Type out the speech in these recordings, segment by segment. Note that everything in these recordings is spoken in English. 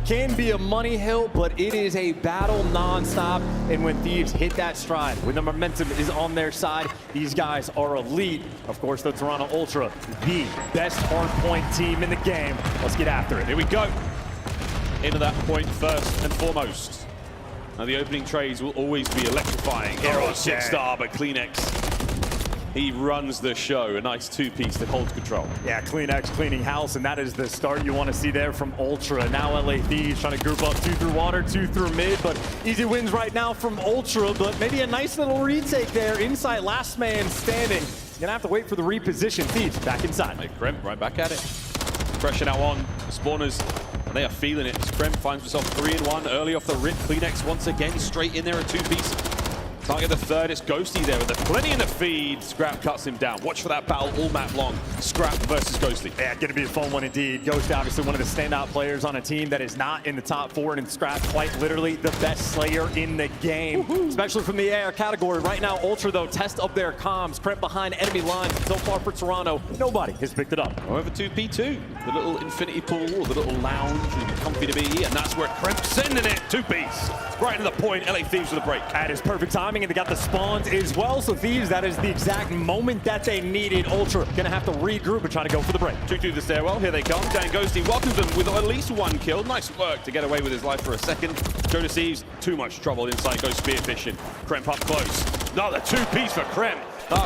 can be a money hill, but it is a battle non-stop. And when Thieves hit that stride, when the momentum is on their side, these guys are elite. Of course, the Toronto Ultra, the best hardpoint team in the game. Let's get after it. Here we go. Into that point first and foremost. Now the opening trades will always be electrifying. Hero 6-star, but CleanX, he runs the show. A nice two-piece that holds control. Yeah, CleanX cleaning house, and that is the start you want to see there from Ultra. Now LA Thieves trying to group up 2 through water, 2 through mid, but easy wins right now from Ultra, but maybe a nice little retake there. Inside, last man standing. Gonna have to wait for the reposition. Thieves back inside. Hey, Kremp right back at it. Pressure now on the spawners. They are feeling it. Kremp finds himself 3-in-1 early off the rip. CleanX once again straight in there, a two-piece. Can't get the third. It's Ghosty there with the plenty in the feed. Scrap cuts him down. Watch for that battle all map long. Scrap versus Ghosty. Yeah, gonna be a fun one indeed. Ghosty, obviously one of the standout players on a team that is not in the top 4, and Scrap quite literally the best slayer in the game, especially from the AR category. Right now, Ultra though test up their comms. Kremp behind enemy lines. So far for Toronto, nobody has picked it up. However, 2P2, the little infinity pool, the little lounge, comfy to be, and that's where Kremp's sending it. Two-piece. Right to the point. LA Thieves with a break. That is perfect timing, and they got the spawns as well. So Thieves, that is the exact moment that they needed. Ultra gonna have to regroup and try to go for the break. 2-2 the stairwell. Here they come. Dan Ghosty welcomes them with at least 1 kill. Nice work to get away with his life for a second. Joe deceives. Too much trouble inside. Goes spearfishing. Kremp up close. Another two-piece for Kremp.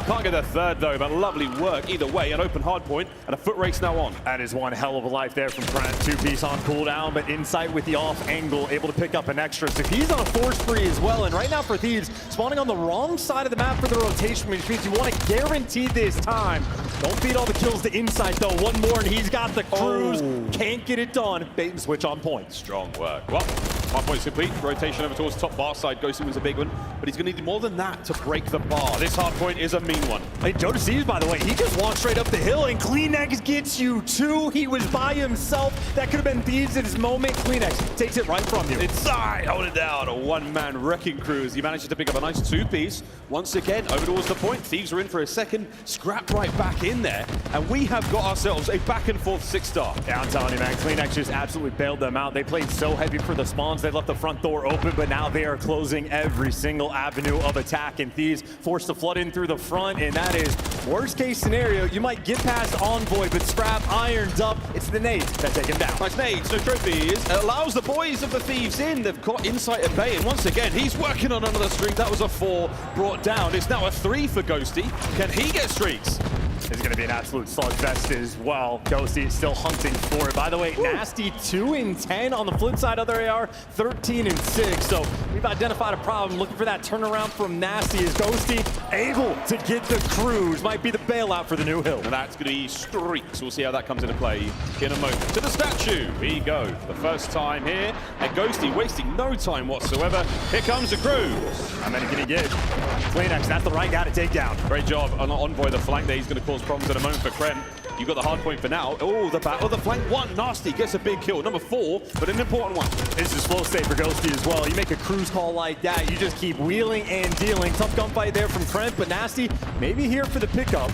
Can't get the third though, but lovely work either way. An open hard point and a foot race now on. That is one hell of a life there from Kremp. Two-piece on cooldown, but Insight with the off angle, able to pick up an extra. So he's on a force spree as well. And right now for Thieves, spawning on the wrong side of the map for the rotation, which means you want to guarantee this time. Don't feed all the kills to Insight though. One more and he's got the cruise. Can't get it done. Bait and switch on point. Strong work. Well, 1 point complete. Rotation over towards top bar side. Ghosty wins a big one, but he's going to need more than that to break the bar. This hard point is a mean one. Hey, Joe deceives, by the way. He just walked straight up the hill, and CleanX gets you 2. He was by himself. That could have been Thieves at his moment. CleanX takes it right from you. Inside, hold it down. A one-man wrecking crew as he manages to pick up a nice two-piece. Once again, over towards the point. Thieves are in for a second. Scrap right back in there, and we have got ourselves a back-and-forth 6-star. Yeah, I'm telling you, man. CleanX just absolutely bailed them out. They played so heavy for the spawns. They left the front door open, but now they are closing every single avenue of attack, and Thieves forced to flood in through the front, and that is worst case scenario. You might get past Envoy, but Scrap ironed up. It's the nades that take him down. Nice nades, no trophies. It allows the boys of the Thieves in. They've got Insight at bay, and once again, he's working on another streak. That was a 4 brought down. It's now a 3 for Ghosty. Can he get streaks? It's going to be an absolute slugfest as well. Ghosty is still hunting for it. By the way, Nasty 2-10 on the flip side. Other AR 13-6. So we've identified a problem. Looking for that turnaround from Nasty. Is Ghosty able to get the cruise? Might be the bailout for the new hill. And that's going to be streaks. We'll see how that comes into play in a moment. To the statue we go. The first time here. And Ghosty wasting no time whatsoever. Here comes the cruise. How many can he get? CleanX, that's the right guy to take down. Great job on Envoy. The flank there, he's going to cause problems in a moment for Kremp. You've got the hard point for now. Oh, the battle, the flank 1. Nasty gets a big kill. Number 4, but an important one. This is flow state for Ghosty as well. You make a cruise call like that, you just keep wheeling and dealing. Tough gunfight there from Kremp, but Nasty maybe here for the pickup.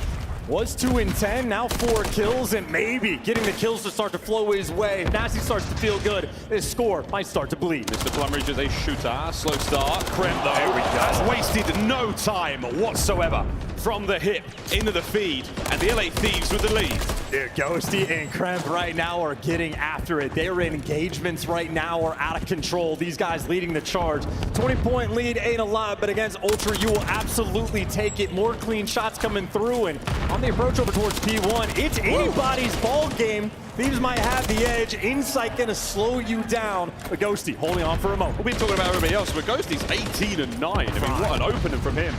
Was 2-10, now 4 kills, and maybe getting the kills to start to flow his way. If Nasty starts to feel good, his score might start to bleed. Mr. Plumridge is a shooter. Slow start. Kremp, though, has wasted no time whatsoever from the hip into the feed, and the LA Thieves with the lead. Dude, Ghosty and Kremp right now are getting after it. Their engagements right now are out of control. These guys leading the charge. 20-point lead ain't a lot, but against Ultra, you will absolutely take it. More clean shots coming through, and on the approach over towards P1, it's anybody's ball game. Thieves might have the edge. Insight gonna slow you down, but Ghosty holding on for a moment. We've been talking about everybody else, but Ghosty's 18-9. I mean, what an opening from him.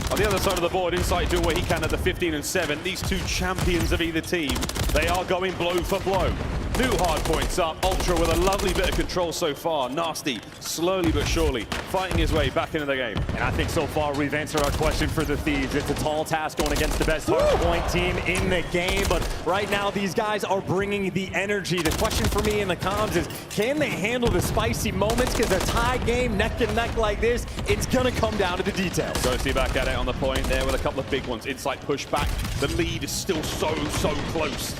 On the other side of the board, Insight doing what he can at the 15-7. These two champions of either team, they are going blow for blow. New hard points up. Ultra with a lovely bit of control so far. Nasty, slowly but surely, fighting his way back into the game. And I think so far we've answered our question for the Thieves. It's a tall task going against the best hard point team in the game, but right now these guys are bringing the energy. The question for me in the comms is, can they handle the spicy moments? Because a tie game, neck and neck like this, it's gonna come down to the details. Ghosty back at it on the point there with a couple of big ones. Insight push back. The lead is still so close.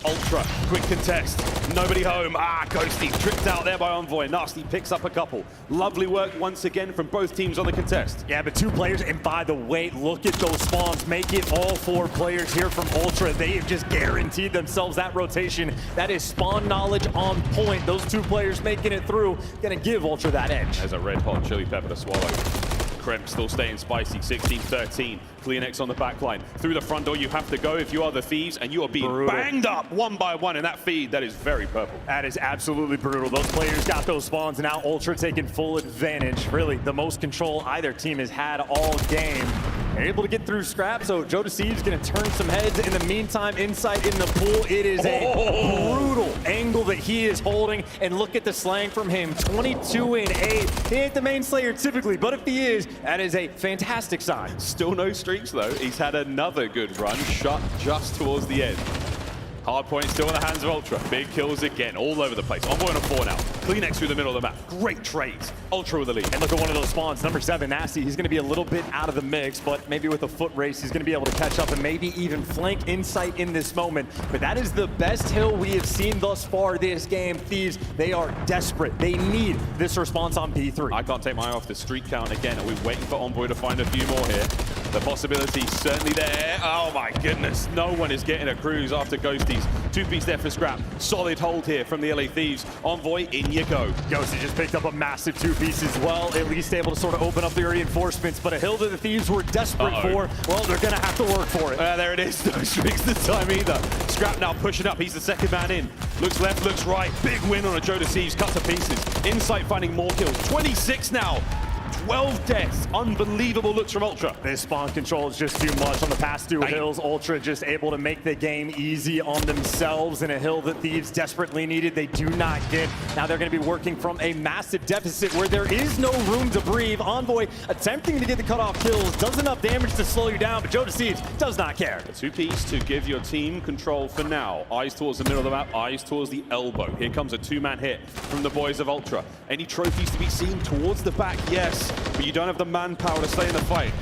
Ultra, quick contest, nobody home. Ghosty tripped out there by Envoy. Nasty picks up a couple. Lovely work once again from both teams on the contest. Yeah, but 2 players, and by the way, look at those spawns. Make it all 4 players here from Ultra. They have just guaranteed themselves that rotation. That is spawn knowledge on point. Those 2 players making it through, gonna give Ultra that edge. There's a red hot chili pepper to swallow. Kremp still staying spicy, 16-13. CleanX on the back line. Through the front door you have to go if you are the Thieves, and you are being banged up 1 by 1 in that feed. That is very purple. That is absolutely brutal. Those players got those spawns, and now Ultra taking full advantage. Really, the most control either team has had all game. They're able to get through scrap, so Joe Deceive's gonna turn some heads. In the meantime, inside in the pool, it is a brutal angle that he is holding, and look at the slang from him, 22-8. He ain't the main slayer typically, but if he is, that is a fantastic sign. Still no streaks though. He's had another good run, shot just towards the end. Hard point still in the hands of Ultra. Big kills again, all over the place. Envoy on a 4 now. CleanX through the middle of the map. Great trades. Ultra with the lead. And look at one of those spawns, number 7, Nasty. He's going to be a little bit out of the mix, but maybe with a foot race, he's going to be able to catch up and maybe even flank Insight in this moment. But that is the best hill we have seen thus far this game. Thieves, they are desperate. They need this response on B3. I can't take my eye off the streak count again. Are we waiting for Envoy to find a few more here? The possibility certainly there. Oh my goodness. No one is getting a cruise after Ghosties. 2-piece there for scrap. Solid hold here from the LA Thieves. Envoy, in you go. Ghosty just picked up a massive 2-piece as well, at least able to sort of open up their reinforcements, but a hill that the Thieves were desperate for, well, they're going to have to work for it. There it is. No streaks this time either. Scrap now pushing up. He's the second man in. Looks left, looks right. Big win on a Joe Deceives. Cut to pieces. Insight finding more kills. 26 now. 12 deaths. Unbelievable looks from Ultra. This spawn control is just too much on the past 2 hills. Ultra just able to make the game easy on themselves in a hill that Thieves desperately needed. They do not get. Now they're going to be working from a massive deficit where there is no room to breathe. Envoy attempting to get the cutoff kills. Does enough damage to slow you down, but Joe Deceives does not care. A 2-piece to give your team control for now. Eyes towards the middle of the map, eyes towards the elbow. Here comes a 2-man hit from the boys of Ultra. Any trophies to be seen towards the back? Yes. But you don't have the manpower to stay in the fight.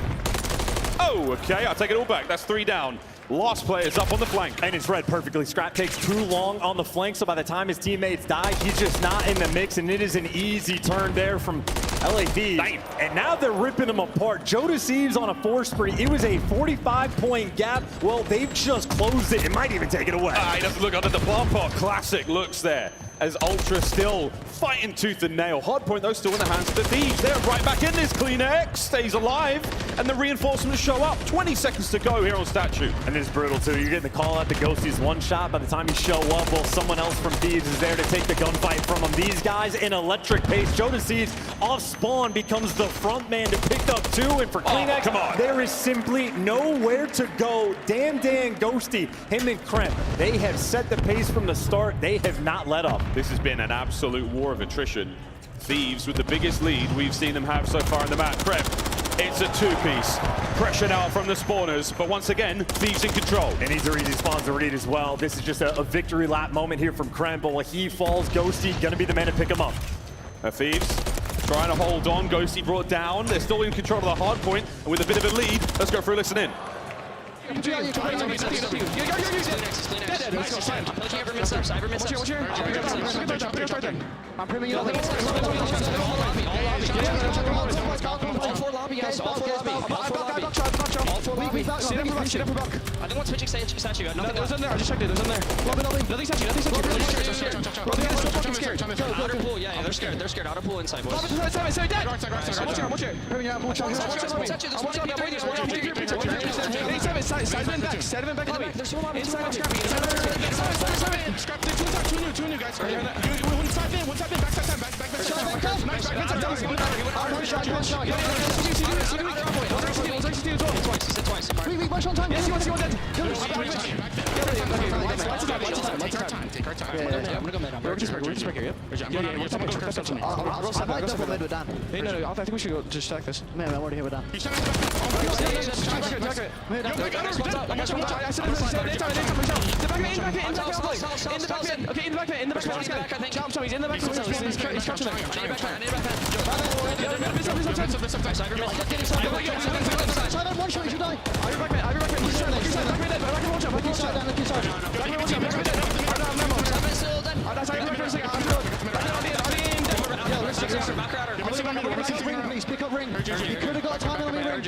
Oh, okay, I'll take it all back. That's 3 down. Last player's up on the flank. And it's read perfectly. Scrap takes too long on the flank, so by the time his teammates die, he's just not in the mix, and it is an easy turn there from LAV. And now they're ripping them apart. Joe Deceives on a 4 spree. It was a 45-point gap. Well, they've just closed it. It might even take it away. He doesn't look under the bar pot. Classic looks there. As Ultra still fighting tooth and nail. Hardpoint though still in the hands of the Thieves. They're right back in this. CleanX stays alive, and the reinforcements show up. 20 seconds to go here on Statue. And it's brutal too. You're getting the call out to Ghosties 1 shot. By the time you show up, well, someone else from Thieves is there to take the gunfight from them. These guys in electric pace. Joe Deceives off spawn becomes the front man to pick up 2, and for CleanX, come on. There is simply nowhere to go. Dan Ghosty, him and Kremp, they have set the pace from the start. They have not let up. This has been an absolute war of attrition. Thieves with the biggest lead we've seen them have so far in the map. Kremp, it's a 2-piece. Pressure now from the spawners, but once again, Thieves in control. And these are easy spawns to read as well. This is just a victory lap moment here from Kremp, but while he falls, Ghosty gonna be the man to pick him up. Thieves trying to hold on. Ghosty brought down. They're still in control of the hard point, and with a bit of a lead, let's go for a listen in. I'm priming you. All four lobby guys. All four lobby. All four lobby. I think one switching statue. There's in there. I just checked it. There's in there. Lobby. Nothing statue. Outer pool. Yeah, they're scared. They're scared. Outer pool inside, boys. Seven dead. Watch it. Seven back. Seven back. There's two lobby. Inside. Scrap. Two new guys. One side in. Backside time. Back. Twice. We push on time. Yes, you want that. Take our time. I'm gonna go mid. We're just back here. I'll go side. I'll double mid with Dan. No. I think we should go just stack this. Man, I'm already here with Dan. I one shot, you should die. I'll be back. Please pick up ring. You could have got time on me ring.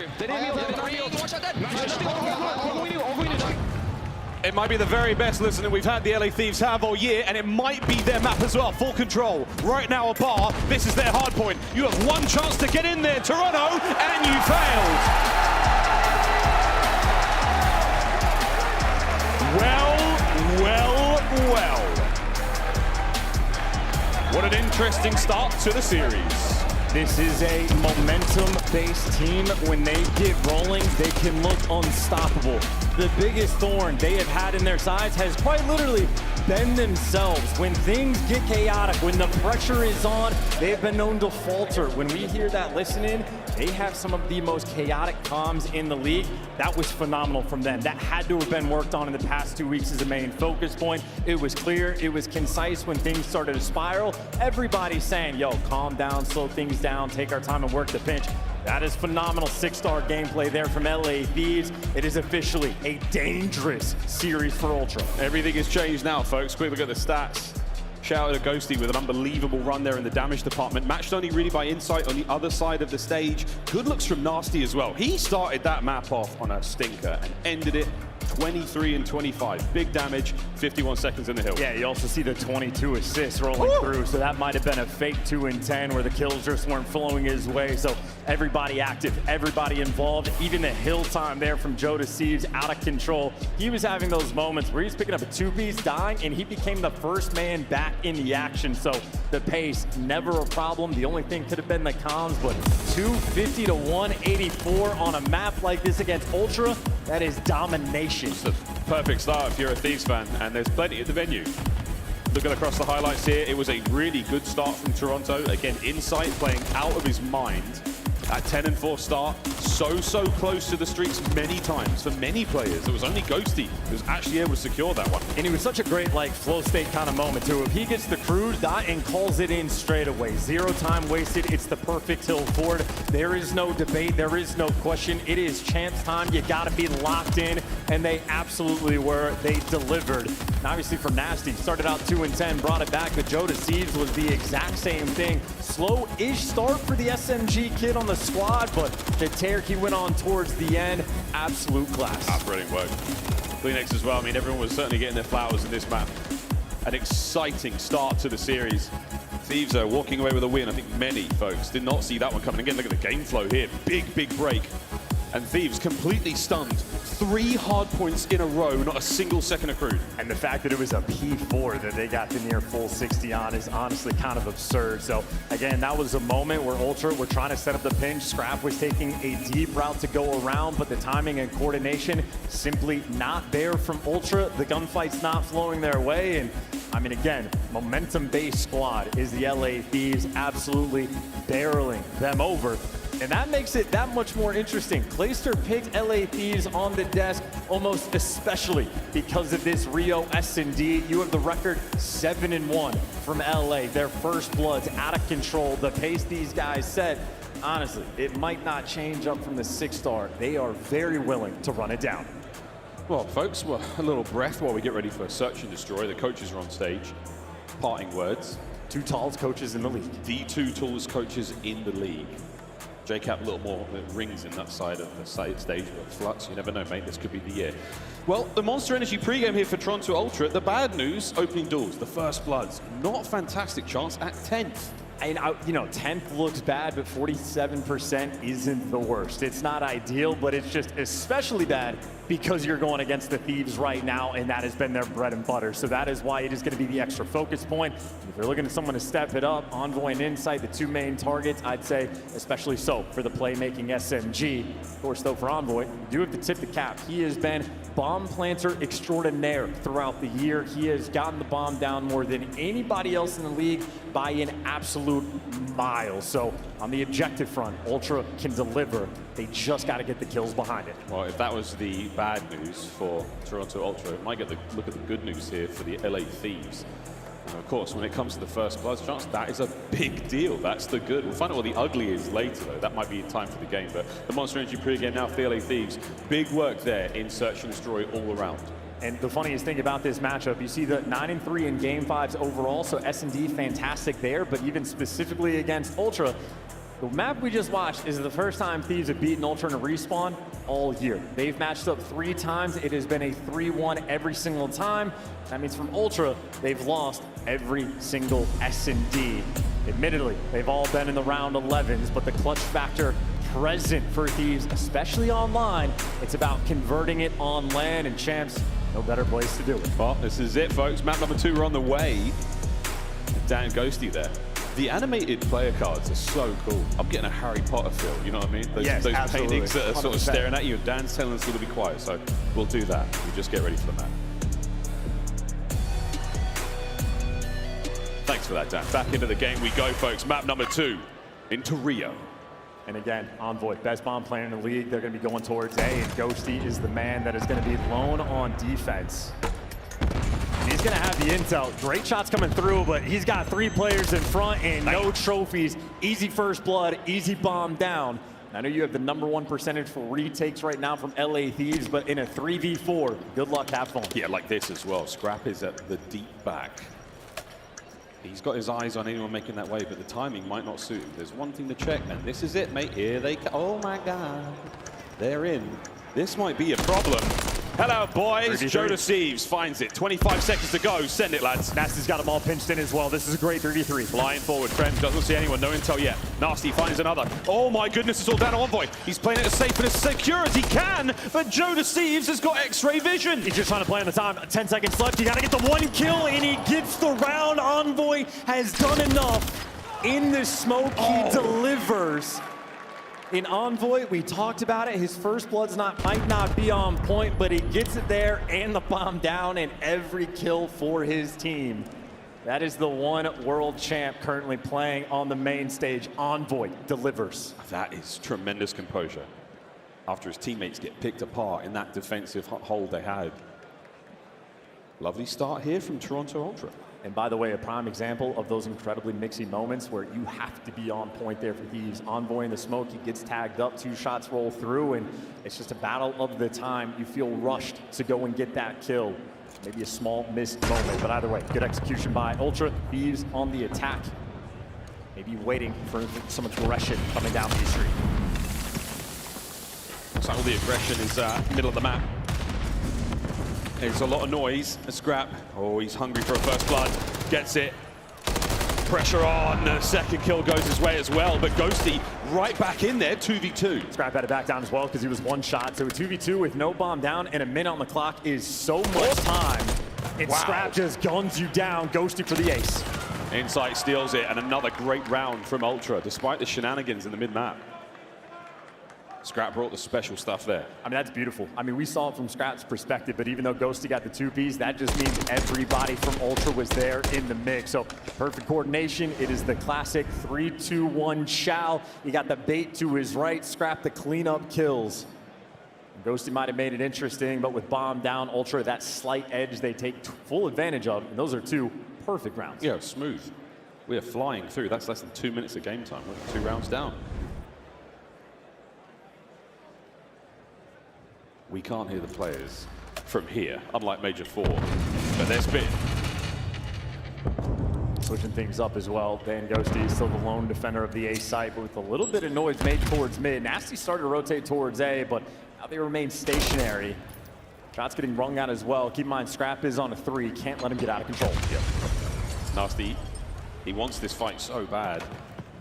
It might be the very best listening we've had the LA Thieves have all year, and it might be their map as well. Full control. Right now, a bar. This is their hard point. You have one chance to get in there, Toronto, and you failed. Well. What an interesting start to the series. This is a momentum-based team. When they get rolling, they can look unstoppable. The biggest thorn they have had in their sides has quite literally been themselves. When things get chaotic, when the pressure is on, they have been known to falter. When we hear that listening, they have some of the most chaotic comms in the league. That was phenomenal from them. That had to have been worked on in the past 2 weeks as a main focus point. It was clear, it was concise when things started to spiral. Everybody's saying, yo, calm down, slow things down, take our time and work the pinch. That is phenomenal 6-star gameplay there from LA Thieves. It is officially a dangerous series for Ultra. Everything has changed now, folks. Quick look at the stats. Shout out to Ghosty with an unbelievable run there in the damage department. Matched only really by Insight on the other side of the stage. Good looks from Nasty as well. He started that map off on a stinker and ended it 23 and 25. Big damage, 51 seconds in the hill. Yeah, you also see the 22 assists rolling through, so that might have been a fake 2 and 10 where the kills just weren't flowing his way. So everybody active, everybody involved, even the hill time there from Joe to Sieves out of control. He was having those moments where he's picking up a 2-piece, dying, and he became the first man back in the action. So the pace, never a problem. The only thing could have been the comms, but 250 to 184 on a map like this against Ultra, that is domination. It's the perfect start if you're a Thieves fan, and there's plenty at the venue. Looking across the highlights here, it was a really good start from Toronto. Again, Insight playing out of his mind. At 10-4 start, so close to the streaks many times for many players. It was only Ghosty who was actually able to secure that one. And it was such a great flow state kind of moment too. If he gets the cruise and calls it in straight away, 0 time wasted, it's the perfect hill forward. There is no debate, there is no question. It is chance time, you gotta be locked in, and they absolutely were. They delivered. And obviously for Nasty, started out 2 and 10, brought it back. The Joe to Sieves was the exact same thing. Slow-ish start for the SMG kid on the squad, but the tear he went on towards the end, absolute class. Brilliant work. Kleenex as well. I mean, everyone was certainly getting their flowers in this map. An exciting start to the series. Thieves are walking away with a win. I think many folks did not see that one coming. Again, look at the game flow here. Big break. And Thieves completely stunned. 3 hard points in a row, not a single second accrued. And the fact that it was a P4 that they got the near full 60 on is honestly kind of absurd. So again, that was a moment where Ultra were trying to set up the pinch. Scrap was taking a deep route to go around, but the timing and coordination simply not there from Ultra. The gunfight's not flowing their way. And I mean, again, momentum-based squad is the LA Thieves, absolutely barreling them over. And that makes it that much more interesting. Clayster picked LA Thieves on the desk, almost especially because of this Rio S&D. You have the record 7-1 from LA. Their first blood's out of control. The pace these guys set, honestly, it might not change up from the 6-star. They are very willing to run it down. Well, folks, well, a little breath while we get ready for Search and Destroy. The coaches are on stage. Parting words. 2 tallest coaches in the league. The 2 tallest coaches in the league. JCap, a little more rings in that side of the stage, but Flux, you never know, mate, this could be the year. Well, the Monster Energy pregame here for Toronto Ultra. The bad news, opening doors, the first bloods. Not a fantastic chance at 10th. And, you know, 10th looks bad, but 47% isn't the worst. It's not ideal, but it's just especially bad because you're going against the Thieves right now, and that has been their bread and butter. So that is why it is going to be the extra focus point. If they're looking at someone to step it up, Envoy and Insight, the 2 main targets, I'd say especially so for the playmaking SMG. Of course, though, for Envoy, you do have to tip the cap. He has been bomb planter extraordinaire throughout the year. He has gotten the bomb down more than anybody else in the league by an absolute mile. So on the objective front, Ultra can deliver. They just got to get the kills behind it. Well, if that was the bad news for Toronto Ultra, it might get the look at the good news here for the LA Thieves. And of course, when it comes to the first blood chance, that is a big deal. That's the good. We'll find out what the ugly is later, though. That might be time for the game. But the Monster Energy pregame now for the LA Thieves. Big work there in Search and Destroy all around. And the funniest thing about this matchup, you see the 9-3 in Game 5s overall, so S&D fantastic there, but even specifically against Ultra, the map we just watched is the first time Thieves have beaten Ultra in a respawn all year. They've matched up 3 times. It has been a 3-1 every single time. That means from Ultra, they've lost every single S&D. Admittedly, they've all been in the round 11s, but the clutch factor present for Thieves, especially online. It's about converting it on LAN, and Champs, no better place to do it. Well, this is it, folks. Map number 2, we're on the way. Dan Ghosty there. The animated player cards are so cool. I'm getting a Harry Potter feel, you know what I mean? Those paintings that are sort of 100%. Staring at you, and Dan's telling us to be quiet, so we'll do that. We'll just get ready for the map. Thanks for that, Dan. Back into the game we go, folks. Map number 2 into Rio. And again, Envoy, best bomb player in the league. They're going to be going towards A, and Ghosty is the man that is going to be lone on defense. He's going to have the intel. Great shots coming through, but he's got 3 players in front and no trophies. Easy first blood, easy bomb down. I know you have the #1 percentage for retakes right now from LA Thieves, but in a 3v4, good luck, have fun. Yeah, like this as well. Scrap is at the deep back. He's got his eyes on anyone making that way, but the timing might not suit him. There's one thing to check, and this is it, mate. Here they come. Oh my God. They're in. This might be a problem. Hello, boys. Joe Deceives finds it. 25 seconds to go. Send it, lads. Nasty's got them all pinched in as well. This is a great 33. Flying forward. Krem doesn't see anyone. No intel yet. Nasty finds another. Oh, my goodness. It's all down to Envoy. He's playing it as safe and as secure as he can, but Joe Deceives has got X-ray vision. He's just trying to play on the time. 10 seconds left. You got to get the 1 kill, and he gets the round. Envoy has done enough. In the smoke, he delivers. In Envoy, we talked about it. His first blood's might not be on point, but he gets it there and the bomb down, and every kill for his team. That is the one world champ currently playing on the main stage. Envoy delivers. That is tremendous composure after his teammates get picked apart in that defensive hold they had. Lovely start here from Toronto Ultra. And by the way, a prime example of those incredibly mixy moments where you have to be on point there for Thieves. Envoy in the smoke, he gets tagged up, 2 shots roll through, and it's just a battle of the time. You feel rushed to go and get that kill. Maybe a small missed moment, but either way, good execution by Ultra. Thieves on the attack. Maybe waiting for some aggression coming down the street. Looks like all the aggression is middle of the map. There's a lot of noise. A Scrap. Oh, he's hungry for a first blood. Gets it. Pressure on. The second kill goes his way as well, but Ghosty right back in there, 2v2. Scrap had to back down as well because he was 1 shot. So a 2v2 with no bomb down and a minute on the clock is so much time. And Scrap just guns you down. Ghosty for the ace. Insight steals it, and another great round from Ultra, despite the shenanigans in the mid-map. Scrap brought the special stuff there. I mean, that's beautiful. I mean, we saw it from Scrap's perspective, but even though Ghosty got the 2Ps, that just means everybody from Ultra was there in the mix. So perfect coordination. It is the classic 3-2-1 chow. You got the bait to his right, Scrap the cleanup kills. Ghosty might have made it interesting, but with bomb down, Ultra, that slight edge they take full advantage of. And those are 2 perfect rounds. Yeah, smooth. We are flying through. That's less than 2 minutes of game time. We're 2 rounds down. We can't hear the players from here, unlike Major 4, but they're spitting. Switching things up as well. Dan Ghosty is still the lone defender of the A site, but with a little bit of noise made towards mid. Nasty started to rotate towards A, but now they remain stationary. Shots getting rung out as well. Keep in mind, Scrap is on a 3. Can't let him get out of control. Yep. Nasty, he wants this fight so bad.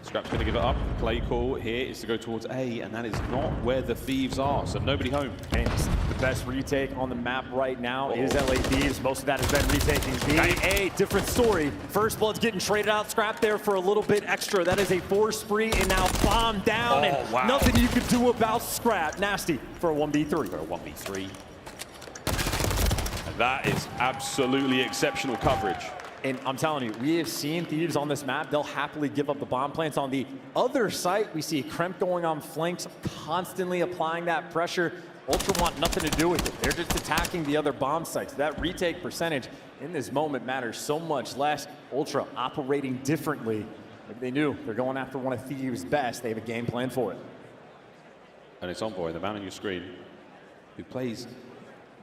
Scrap's going to give it up. Play call here is to go towards A, and that is not where the Thieves are, so nobody home. And the best retake on the map right now is LA Thieves. Most of that has been retaking B. A different story. First blood's getting traded out. Scrap there for a little bit extra. That is a 4 spree, and now bomb down, and nothing you can do about Scrap. Nasty for a 1v3. For a 1v3. And that is absolutely exceptional coverage. And I'm telling you, we have seen Thieves on this map. They'll happily give up the bomb plants. On the other side, we see Kremp going on flanks, constantly applying that pressure. Ultra want nothing to do with it. They're just attacking the other bomb sites. That retake percentage in this moment matters so much less. Ultra operating differently. Like they knew they're going after one of Thieves' best. They have a game plan for it. And it's Envoy, the man on your screen, who plays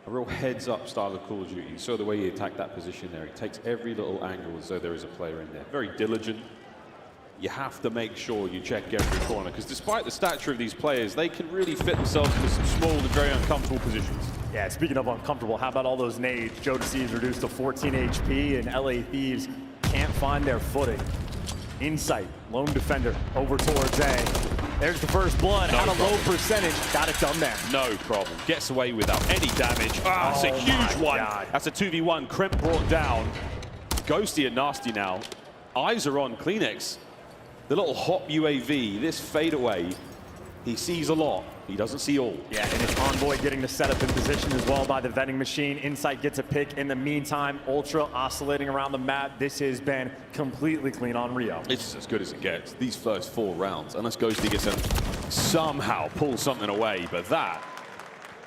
a real heads-up style of Call of Duty. You saw the way he attacked that position there. He takes every little angle as though there is a player in there. Very diligent. You have to make sure you check every corner, because despite the stature of these players, they can really fit themselves into some small and very uncomfortable positions. Yeah, speaking of uncomfortable, how about all those nades? Joe Deceives reduced to 14 HP, and LA Thieves can't find their footing. Insight, lone defender, over towards A. There's the first blood, No at a problem. low percentage. Got it done there. No problem. Gets away without any damage. Ah, it's a huge one. God. That's a 2v1. Kremp brought down. Ghosty and Nasty now. Eyes are on Kleenex. The little hop UAV, this fadeaway, he sees a lot. He doesn't see all. Yeah, and it's Envoy getting the setup in position as well by the vending machine. Insight gets a pick. In the meantime, Ultra oscillating around the map. This has been completely clean on Rio. It's as good as it gets. These first 4 rounds, unless Ghosty gets him somehow pull something away, but that,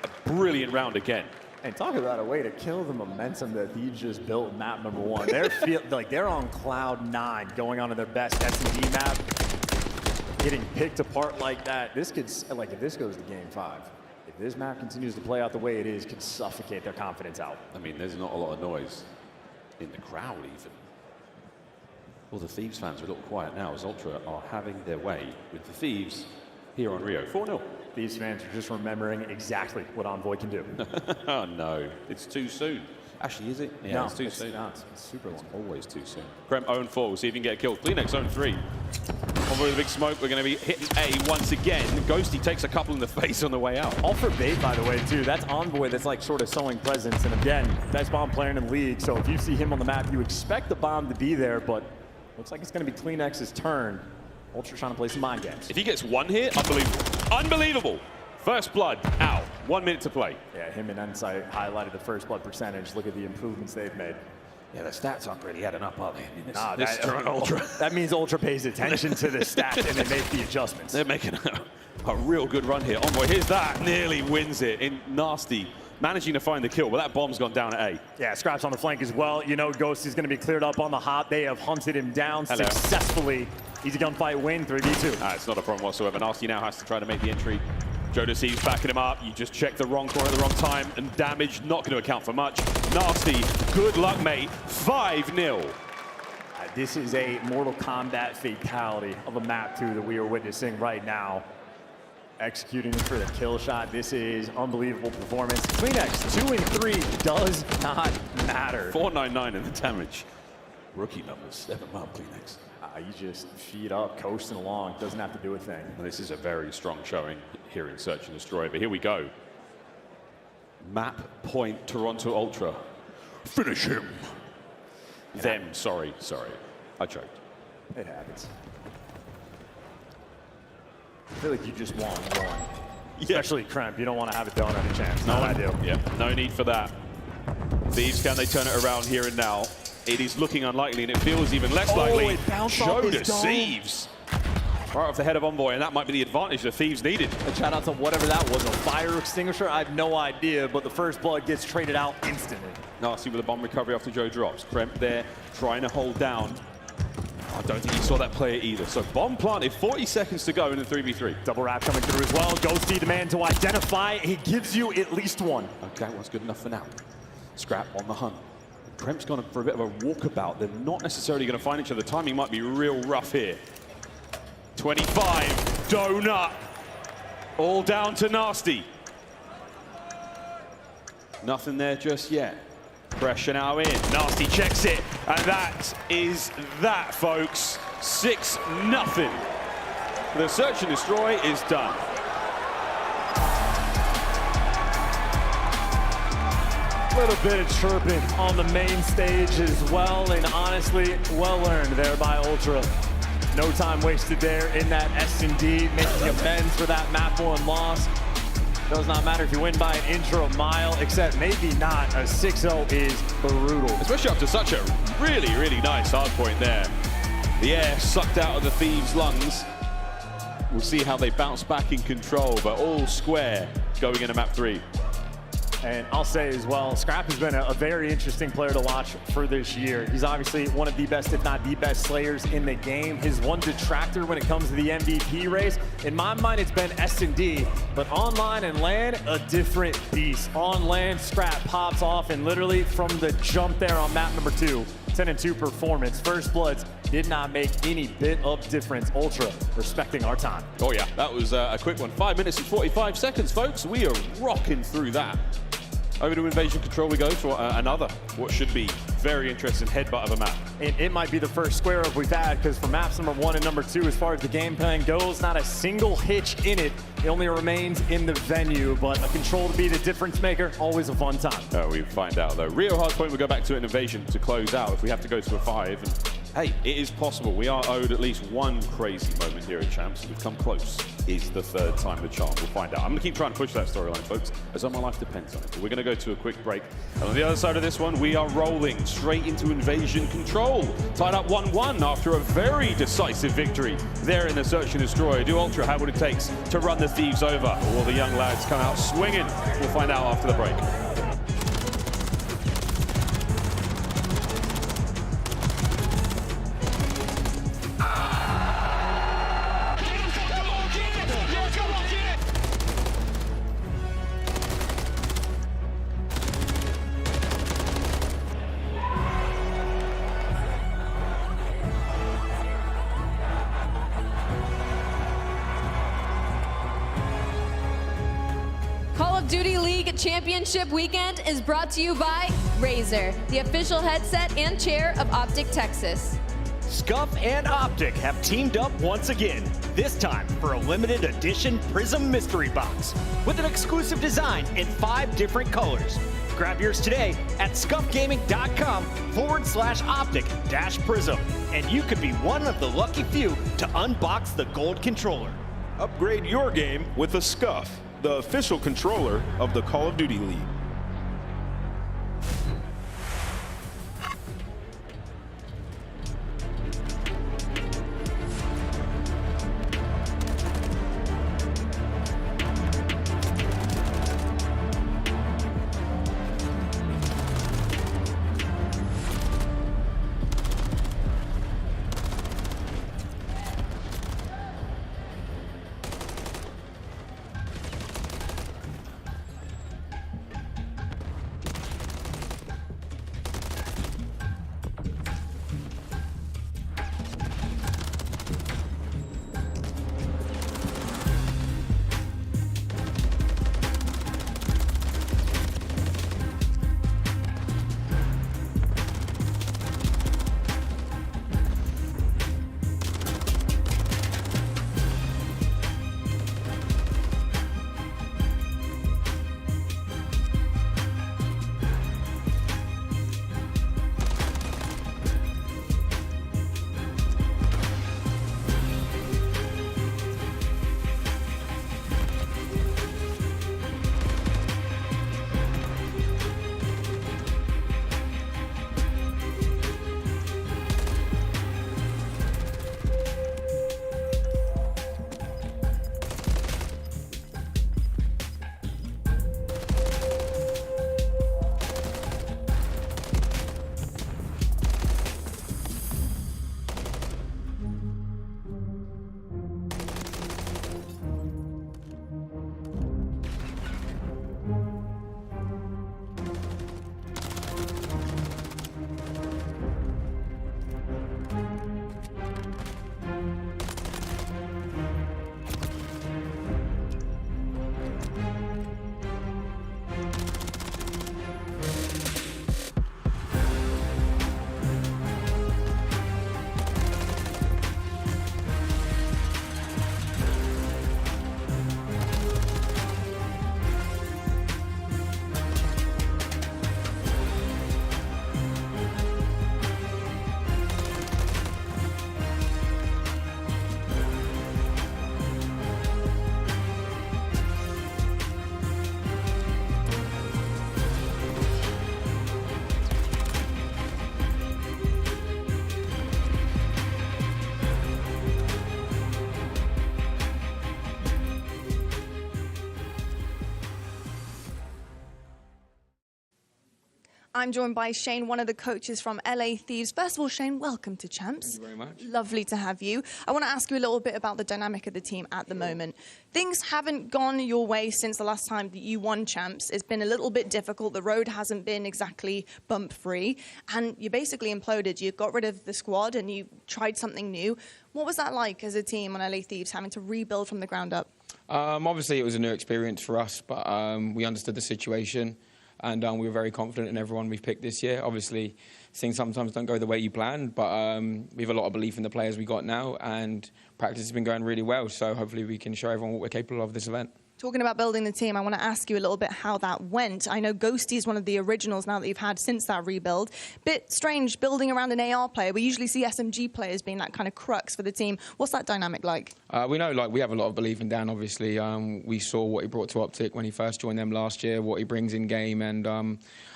a brilliant round again. And talk about a way to kill the momentum that Thieves just built in map number 1. They're on cloud 9 going on to their best S&D map. Getting picked apart like that, this could, like, if this goes to game 5, if this map continues to play out the way it is, could suffocate their confidence out. I mean, there's not a lot of noise in the crowd even. Well, the Thieves fans are a little quiet now as Ultra are having their way with the Thieves here on Rio. 4-0. These fans are just remembering exactly what Envoy can do. Oh no, it's too soon. Actually, is it? Yeah, No, it's too soon. Not. It's super long. Always too soon. Kremp 0-4, we'll see if he can get a kill. Kleenex 0-3. Envoy with a big smoke, we're going to be hitting A once again. Ghosty takes a couple in the face on the way out. All for bait, by the way, too. That's Envoy that's like sort of sowing presence. And again, best bomb player in the league. So if you see him on the map, you expect the bomb to be there, but looks like it's going to be Kleenex's turn. Ultra trying to play some mind games. If he gets one hit, unbelievable. Unbelievable. First blood out. 1 minute to play. Yeah, him and Insight highlighted the first blood percentage. Look at the improvements they've made. Yeah, the stats aren't really adding up, are they? Ultra. That means Ultra pays attention to the stats and they make the adjustments. They're making a real good run here. Envoy, here's that. Nearly wins it in Nasty. Managing to find the kill, but that bomb's gone down at A. Yeah, Scraps on the flank as well. You know, Ghost is going to be cleared up on the hop. They have hunted him down successfully. Easy gunfight win, 3v2. It's not a problem whatsoever. Nasty now has to try to make the entry. Joe Deceives backing him up. You just check the wrong corner at the wrong time, and damage not going to account for much. Nasty, good luck, mate. 5-0. This is a Mortal Kombat fatality of a map 2 that we are witnessing right now. Executing for the kill shot. This is unbelievable performance. Kleenex 2 and 3 does not matter. 499 in the damage. Rookie numbers. Step him up, Kleenex. You just feed up, coasting along. Doesn't have to do a thing. And this is a very strong showing here in Search and Destroy. But here we go. Map point Toronto Ultra. Finish him. Yeah. Them. Sorry. I choked. It happens. I feel like you just want one. Especially Kremp. You don't want to have it done on a chance. No, I do. Yeah, no need for that. Thieves, can they turn it around here and now? It is looking unlikely, and it feels even less likely. Joe Deceives. Right off the head of Envoy, and that might be the advantage the Thieves needed. A shout out to whatever that was, a fire extinguisher. I have no idea, but the first blood gets traded out instantly. Nasty with a bomb recovery after Joe drops. Kremp there, trying to hold down. I don't think he saw that player either. So bomb planted, 40 seconds to go in the 3v3. Double wrap coming through as well. Ghosty, the man to identify. He gives you at least one. Okay, that's good enough for now. Scrap on the hunt. Kremp's gone for a bit of a walkabout. They're not necessarily going to find each other. The timing might be real rough here. 25, donut. All down to Nasty. Nothing there just yet. Pressure now in. Nasty checks it. And that is that, folks. 6-0. The Search and Destroy is done. A little bit of chirping on the main stage as well, and honestly, well earned there by Ultra. No time wasted there in that S&D, making amends for that map 1 loss. Does not matter if you win by an inch or a mile, except maybe not. A 6-0 is brutal. Especially after such a really, really nice hard point there. The air sucked out of the Thieves' lungs. We'll see how they bounce back in control, but all square going into map 3. And I'll say as well, Scrap has been a very interesting player to watch for this year. He's obviously one of the best, if not the best slayers in the game. His one detractor when it comes to the MVP race, in my mind, it's been S&D. But online and LAN, a different beast. On LAN, Scrap pops off, and literally from the jump there on map number 2, 10-2 performance. First Bloods did not make any bit of difference. Ultra respecting our time. Oh yeah, that was a quick one. 5 minutes and 45 seconds, folks. We are rocking through that. Over to Invasion Control we go for another, what should be very interesting headbutt of a map. It might be the first square up we've had, because for maps number 1 and number 2, as far as the game plan goes, not a single hitch in it. It only remains in the venue, but a control to be the difference maker, always a fun time. We find out though. Rio Hardpoint, we'll go back to an Invasion to close out if we have to go to a 5. And hey, it is possible. We are owed at least one crazy moment here at Champs. We've come close. Is the third time the charm. We'll find out. I'm going to keep trying to push that storyline, folks, as my life depends on it. But we're going to go to a quick break. And on the other side of this one, we are rolling straight into Invasion Control. Tied up 1-1 after a very decisive victory there in the Search and Destroy. Do Ultra have what it takes to run the thieves over? Or will the young lads come out swinging? We'll find out after the break. Call of Duty League Championship Weekend is brought to you by Razer, the official headset and chair of Optic Texas. Scuff and Optic have teamed up once again, this time for a limited edition Prism Mystery Box with an exclusive design in 5 different colors. Grab yours today at scuffgaming.com/optic-prism, and you could be one of the lucky few to unbox the gold controller. Upgrade your game with the Scuff, the official controller of the Call of Duty League. I'm joined by Shane, one of the coaches from LA Thieves. First of all, Shane, welcome to Champs. Thank you very much. Lovely to have you. I want to ask you a little bit about the dynamic of the team at the moment. Things haven't gone your way since the last time that you won Champs. It's been a little bit difficult. The road hasn't been exactly bump-free. And you basically imploded. You got rid of the squad and you tried something new. What was that like as a team on LA Thieves, having to rebuild from the ground up? Obviously, it was a new experience for us, but we understood the situation. And we were very confident in everyone we've picked this year. Obviously, things sometimes don't go the way you plan, but we have a lot of belief in the players we got now, and practice has been going really well. So hopefully we can show everyone what we're capable of this event. Talking about building the team, I want to ask you a little bit how that went. I know Ghosty is one of the originals now that you've had since that rebuild. Bit strange building around an AR player. We usually see SMG players being that kind of crux for the team. What's that dynamic like? We know, we have a lot of belief in Dan, obviously. We saw what he brought to Optic when he first joined them last year, what he brings in game, and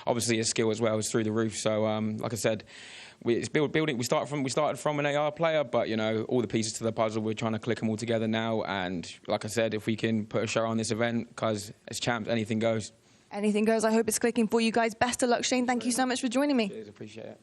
obviously his skill as well is through the roof. So, like I said, we started from an AR player, but you know, all the pieces to the puzzle, we're trying to click them all together now. And like I said, if we can put a show on this event, because as champs, anything goes. Anything goes. I hope it's clicking for you guys. Best of luck, Shane. Thank you so much for joining me. Cheers, appreciate it.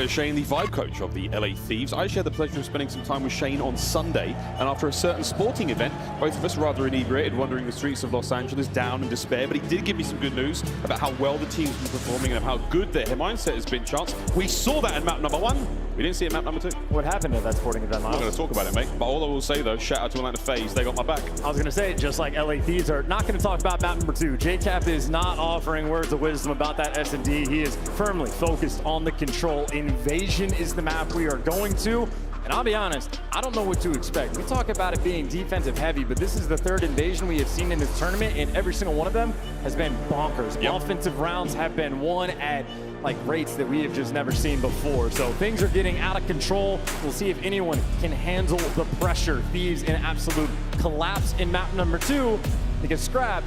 Shane, the vibe coach of the LA Thieves. I actually had the pleasure of spending some time with Shane on Sunday, and after a certain sporting event, both of us rather inebriated, wandering the streets of Los Angeles, down in despair, but he did give me some good news about how well the team's been performing and how good their mindset has been, Chance. We saw that in map number 1. We didn't see it in map number 2. What happened at that sporting event, Miles? I'm not going to talk about it, mate, but all I will say, though, shout out to Atlanta FaZe, they got my back. I was going to say, just like LA Thieves are not going to talk about map number 2. JCap is not offering words of wisdom about that S&D. He is firmly focused on the control. Invasion is the map we are going to. And I'll be honest, I don't know what to expect. We talk about it being defensive heavy, but this is the 3rd invasion we have seen in this tournament, and every single one of them has been bonkers. Yep. Offensive rounds have been won at like rates that we have just never seen before. So things are getting out of control. We'll see if anyone can handle the pressure. Thieves in absolute collapse in map number 2 because Scrap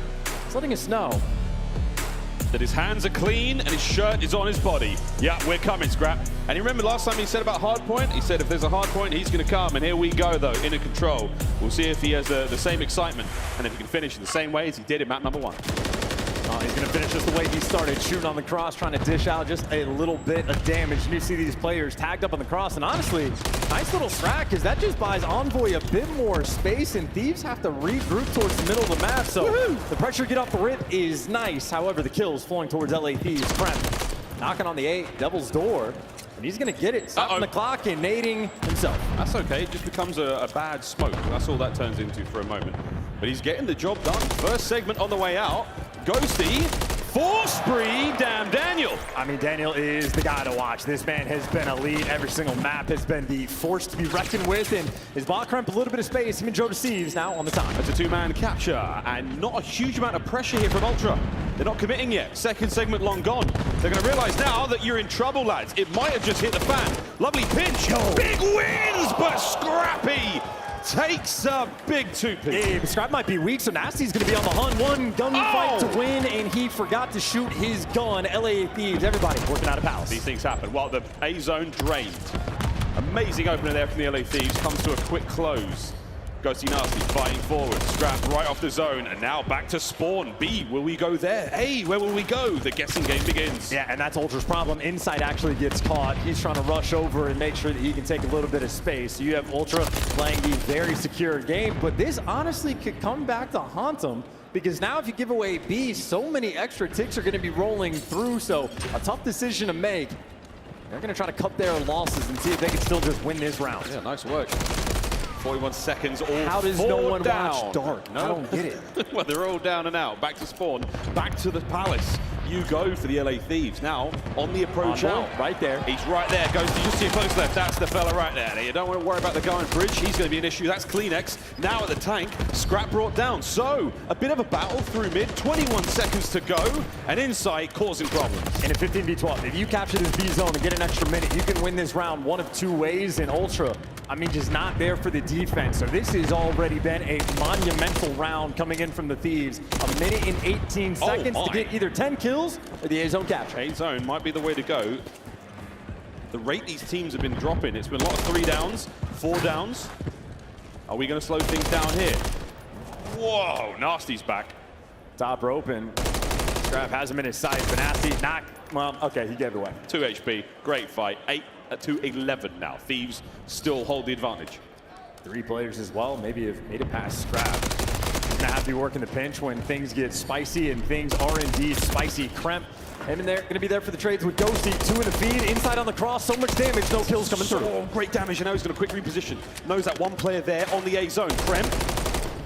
is letting us know that his hands are clean and his shirt is on his body. Yeah, we're coming, Scrap. And you remember last time he said about hard point? He said if there's a hard point, he's going to come. And here we go, though, in control. We'll see if he has the same excitement and if he can finish in the same way as he did in map number 1. He's going to finish just the way he started, shooting on the cross, trying to dish out just a little bit of damage. And you see these players tagged up on the cross. And honestly, nice little strat, because that just buys Envoy a bit more space, and Thieves have to regroup towards the middle of the map. So the pressure to get off the rip is nice. However, the kills flowing towards LA Thieves. Kremp knocking on the 8, Devil's door. And he's going to get it, stopping the clock and nading himself. That's okay, it just becomes a bad smoke. That's all that turns into for a moment. But he's getting the job done. First segment on the way out. Ghosty, force spree, damn Daniel. I mean, Daniel is the guy to watch. This man has been a lead. Every single map has been the force to be reckoned with. And his bot Kremp a little bit of space. Him and Joe Deceives now on the time. It's a 2-man capture, and not a huge amount of pressure here from Ultra. They're not committing yet. Second segment long gone. They're going to realize now that you're in trouble, lads. It might have just hit the fan. Lovely pinch. Big wins, but Scrappy takes a big 2-piece. Yeah, Scrap might be weak, so Nasty's going to be on the hunt. One gunfight to win, and he forgot to shoot his gun. LA Thieves, everybody working out of Palace. These things happen. Well, the A zone drained. Amazing opener there from the LA Thieves. Comes to a quick close. Ghosty Nasty fighting forward. Scrap right off the zone, and now back to spawn. B, will we go there? A, where will we go? The guessing game begins. Yeah, and that's Ultra's problem. Inside actually gets caught. He's trying to rush over and make sure that he can take a little bit of space. So you have Ultra playing the very secure game, but this honestly could come back to haunt him, because now if you give away B, so many extra ticks are going to be rolling through, so a tough decision to make. They're going to try to cut their losses and see if they can still just win this round. Yeah, nice work. 41 seconds, all How does no one watch Dark? No. I don't get it. Well, they're all down and out. Back to spawn, back to the palace. You go for the LA Thieves. Now, on the approach out. Right there. He's right there. Goes to just see a close left. That's the fella right there. You don't want to worry about the guy on bridge. He's going to be an issue. That's Kleenex. Now at the tank. Scrap brought down. So, a bit of a battle through mid. 21 seconds to go. And Insight causing problems. In a 15v12, if you capture this B zone and get an extra minute, you can win this round one of 2 ways. And Ultra, I mean, just not there for the defense. So this has already been a monumental round coming in from the Thieves. A minute and 18 seconds to get either 10 kills or the A-zone capture. A-zone might be the way to go. The rate these teams have been dropping, it's been a lot of 3 downs, 4 downs. Are we going to slow things down here? Whoa, Nasty's back. Top rope, and Scrap has him in his sights, but Nasty not, well, okay, he gave it away. 2 HP, great fight. 8 to 11 now. Thieves still hold the advantage. 3 players as well, maybe have made it past Scrap. He's gonna have to be working the pinch when things get spicy, and things are indeed spicy. Kremp, him in there, gonna be there for the trades with Ghosty. 2 in the feed, inside on the cross, so much damage, no kills coming through. Oh, great damage, and now he's gonna quick reposition. Knows that one player there on the A zone. Kremp,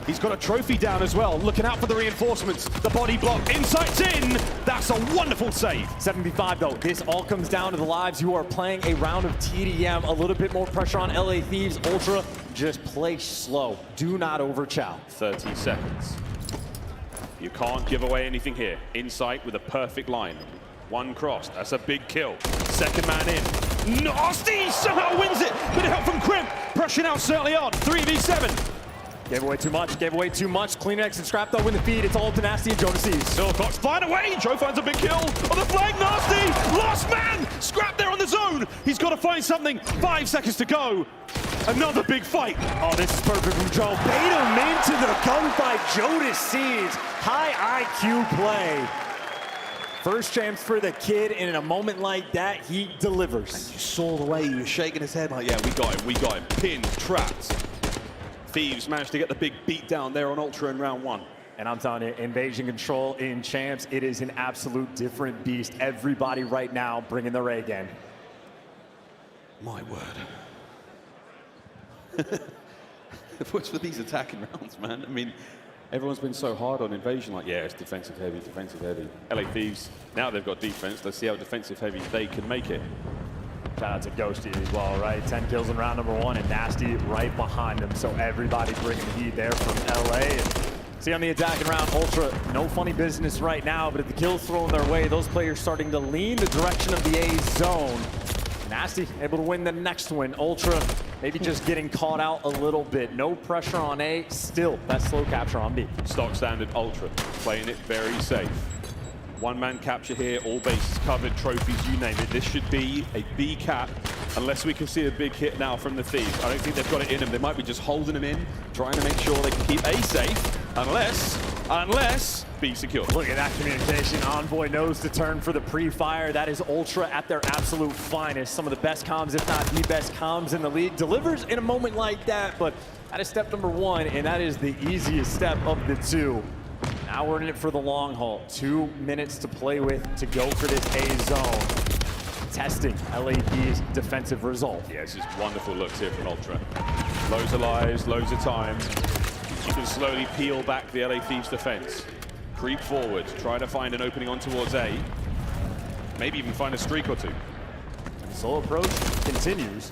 he's got a trophy down as well, looking out for the reinforcements. The body block, insight's in. That's a wonderful save. 7v5 though, this all comes down to the lives. You are playing a round of TDM, a little bit more pressure on LA Thieves. Ultra, just play slow, do not overchow. 30 seconds. You can't give away anything here. Insight with a perfect line. 1 cross, that's a big kill. Second man in. Nasty somehow wins it. Bit of help from Kremp. Brushing out certainly on. 3v7. Gave away too much, gave away too much. Kleenex and Scrap though in the feed. It's all to Nasty and Jonas. Silcox find away. Joe finds a big kill. On the flank, Nasty. Last man. Scrap there on the zone. He's got to find something. 5 seconds to go. Another big fight. Oh, this is perfect from Joe. Bait him into the gunfight. Jonas Seeds. High IQ play. First chance for the kid, and in a moment like that, he delivers. And you saw the way he was shaking his head like, yeah, we got him, we got him. Pinned, trapped. Thieves managed to get the big beat down there on Ultra in round 1. And I'm telling you, Invasion Control in Champs, it is an absolute different beast. Everybody right now bringing their A game. My word. What's for these attacking rounds, man? I mean, everyone's been so hard on Invasion, like, yeah, it's defensive heavy, defensive heavy. LA Thieves, now they've got defense. Let's see how defensive heavy they can make it. Shout out to Ghosty as well, right? 10 kills in round number 1, and Nasty right behind him. So everybody bringing the heat there from LA. And see on the attacking round, Ultra, no funny business right now, but if the kills thrown their way, those players starting to lean the direction of the A zone. Nasty able to win the next one. Ultra maybe just getting caught out a little bit. No pressure on A, still that slow capture on B. Stock standard Ultra, playing it very safe. 1-man capture here, all bases covered, trophies, you name it. This should be a B cap, unless we can see a big hit now from the Thieves. I don't think they've got it in them. They might be just holding them in, trying to make sure they can keep A safe, unless B secure. Look at that communication. Envoy knows to turn for the pre-fire. That is Ultra at their absolute finest. Some of the best comms, if not the best comms in the league. Delivers in a moment like that, but that is step number 1, and that is the easiest step of the 2. Now we're in it for the long haul. 2 minutes to play with to go for this A zone. Testing LAP's defensive resolve. Yeah, this is wonderful looks here from Ultra. Loads of lives, loads of time. You can slowly peel back the LA Thieves defense. Creep forward, try to find an opening on towards A. Maybe even find a streak or 2. Slow approach continues.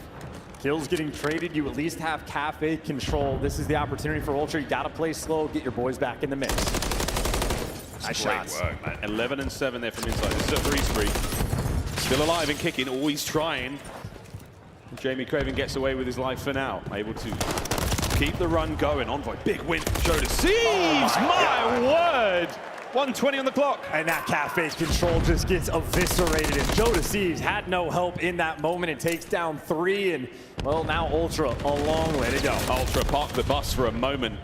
Kills getting traded, you at least have cafe control. This is the opportunity for Ultra. You gotta play slow, get your boys back in the mix. Nice shots. Work, man. 11 and 7 there from inside. This is a 3 streak. Still alive and kicking, always trying. Jamie Craven gets away with his life for now. Able to keep the run going. Envoy, big win from Jonas. Seeds, my word! 1:20 on the clock. And that cafe control just gets eviscerated. And Jonas Seeds had no help in that moment. It takes down 3, and well, now Ultra a long way to go. Ultra parked the bus for a moment.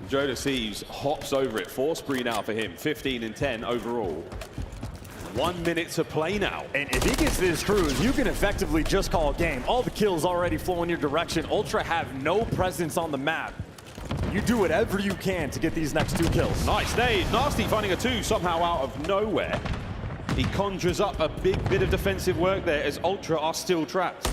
Jonas Seeds hops over it. 4 spree now for him. 15 and 10 overall. 1 minute to play now. And if he gets this cruise, you can effectively just call a game. All the kills already flow in your direction. Ultra have no presence on the map. You do whatever you can to get these next 2 kills. Nice nade. Nasty finding a 2 somehow out of nowhere. He conjures up a big bit of defensive work there as Ultra are still trapped.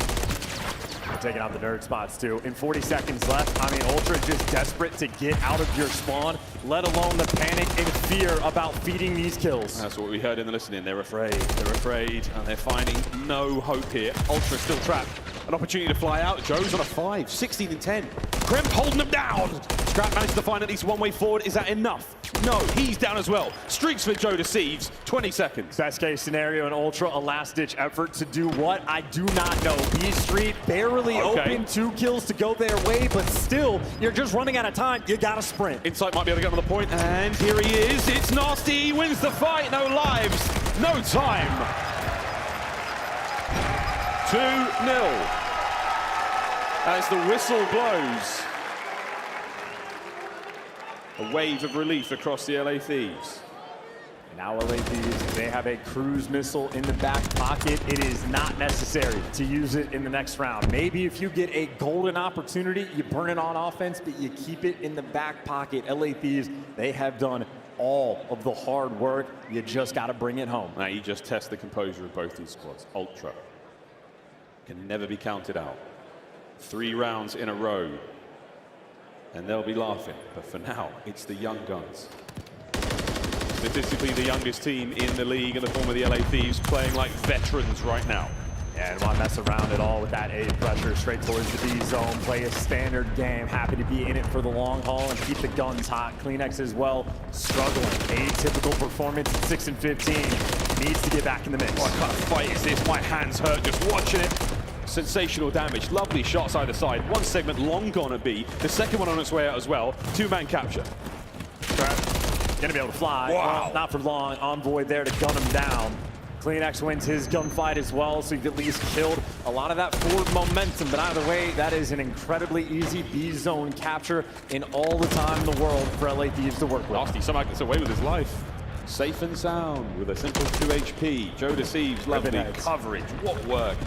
Taking out the nerd spots too. In 40 seconds left, I mean, Ultra just desperate to get out of your spawn, let alone the panic and fear about feeding these kills. That's what we heard in the listening. They're afraid, and they're finding no hope here. Ultra still trapped. An opportunity to fly out. Joe's on a 5, 16 and 10. Kremp holding them down. Scrap managed to find at least one way forward. Is that enough? No, he's down as well. Streaks for Joe Deceives, 20 seconds. Best case scenario in Ultra, a last-ditch effort to do what? I do not know. B Street barely open, 2 kills to go their way, but still, you're just running out of time. You gotta sprint. Insight might be able to get on the point, and here he is. It's Nasty, he wins the fight. No lives, no time. 2-0. As the whistle blows. A wave of relief across the LA Thieves. Now LA Thieves, they have a cruise missile in the back pocket. It is not necessary to use it in the next round. Maybe if you get a golden opportunity, you burn it on offense, but you keep it in the back pocket. LA Thieves, they have done all of the hard work. You just got to bring it home. Now you just test the composure of both these squads. Ultra can never be counted out. 3 rounds in a row, and they'll be laughing. But for now, it's the young guns. Statistically the youngest team in the league in the form of the LA Thieves, playing like veterans right now. Yeah, and why mess around at all with that A pressure straight towards the B zone. Play a standard game. Happy to be in it for the long haul and keep the guns hot. CleanX as well, struggling. Atypical performance at 6 and 15. Needs to get back in the mix. What kind of fight is this? My hands hurt just watching it. Sensational damage. Lovely shots either side. One segment long gone at B. The second one on its way out as well. 2-man capture. Gonna be able to fly. Wow. Well, not for long. Envoy there to gun him down. CleanX wins his gunfight as well, so you've at least killed a lot of that forward momentum. But either way, that is an incredibly easy B zone capture in all the time in the world for LA Thieves to work with. Nasty somehow gets away with his life. Safe and sound with a simple 2 HP. Joe deceives. Lovely coverage. What work.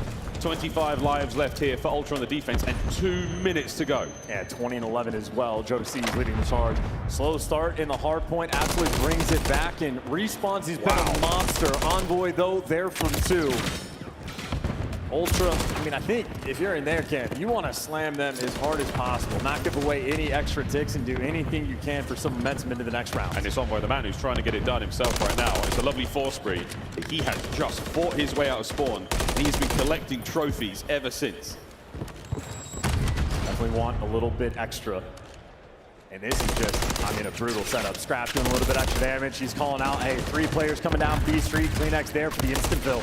25 lives left here for Ultra on the defense and 2 minutes to go. Yeah, 20 and 11 as well. Joe Deceives leading the charge. Slow start in the hard point, absolutely brings it back and respawns. He's been a monster. Envoy, though, there for 2. Ultra, I mean, I think if you're in their camp, you want to slam them as hard as possible, not give away any extra ticks and do anything you can for some momentum into the next round. And it's Envoy, the man who's trying to get it done himself right now. It's a lovely 4-spree. He has just fought his way out of spawn. He's been collecting trophies ever since. Definitely want a little bit extra. And this is just, I mean, a brutal setup. Scrap doing a little bit extra damage. He's calling out, hey, 3 players coming down B Street. CleanX there for the instant kill.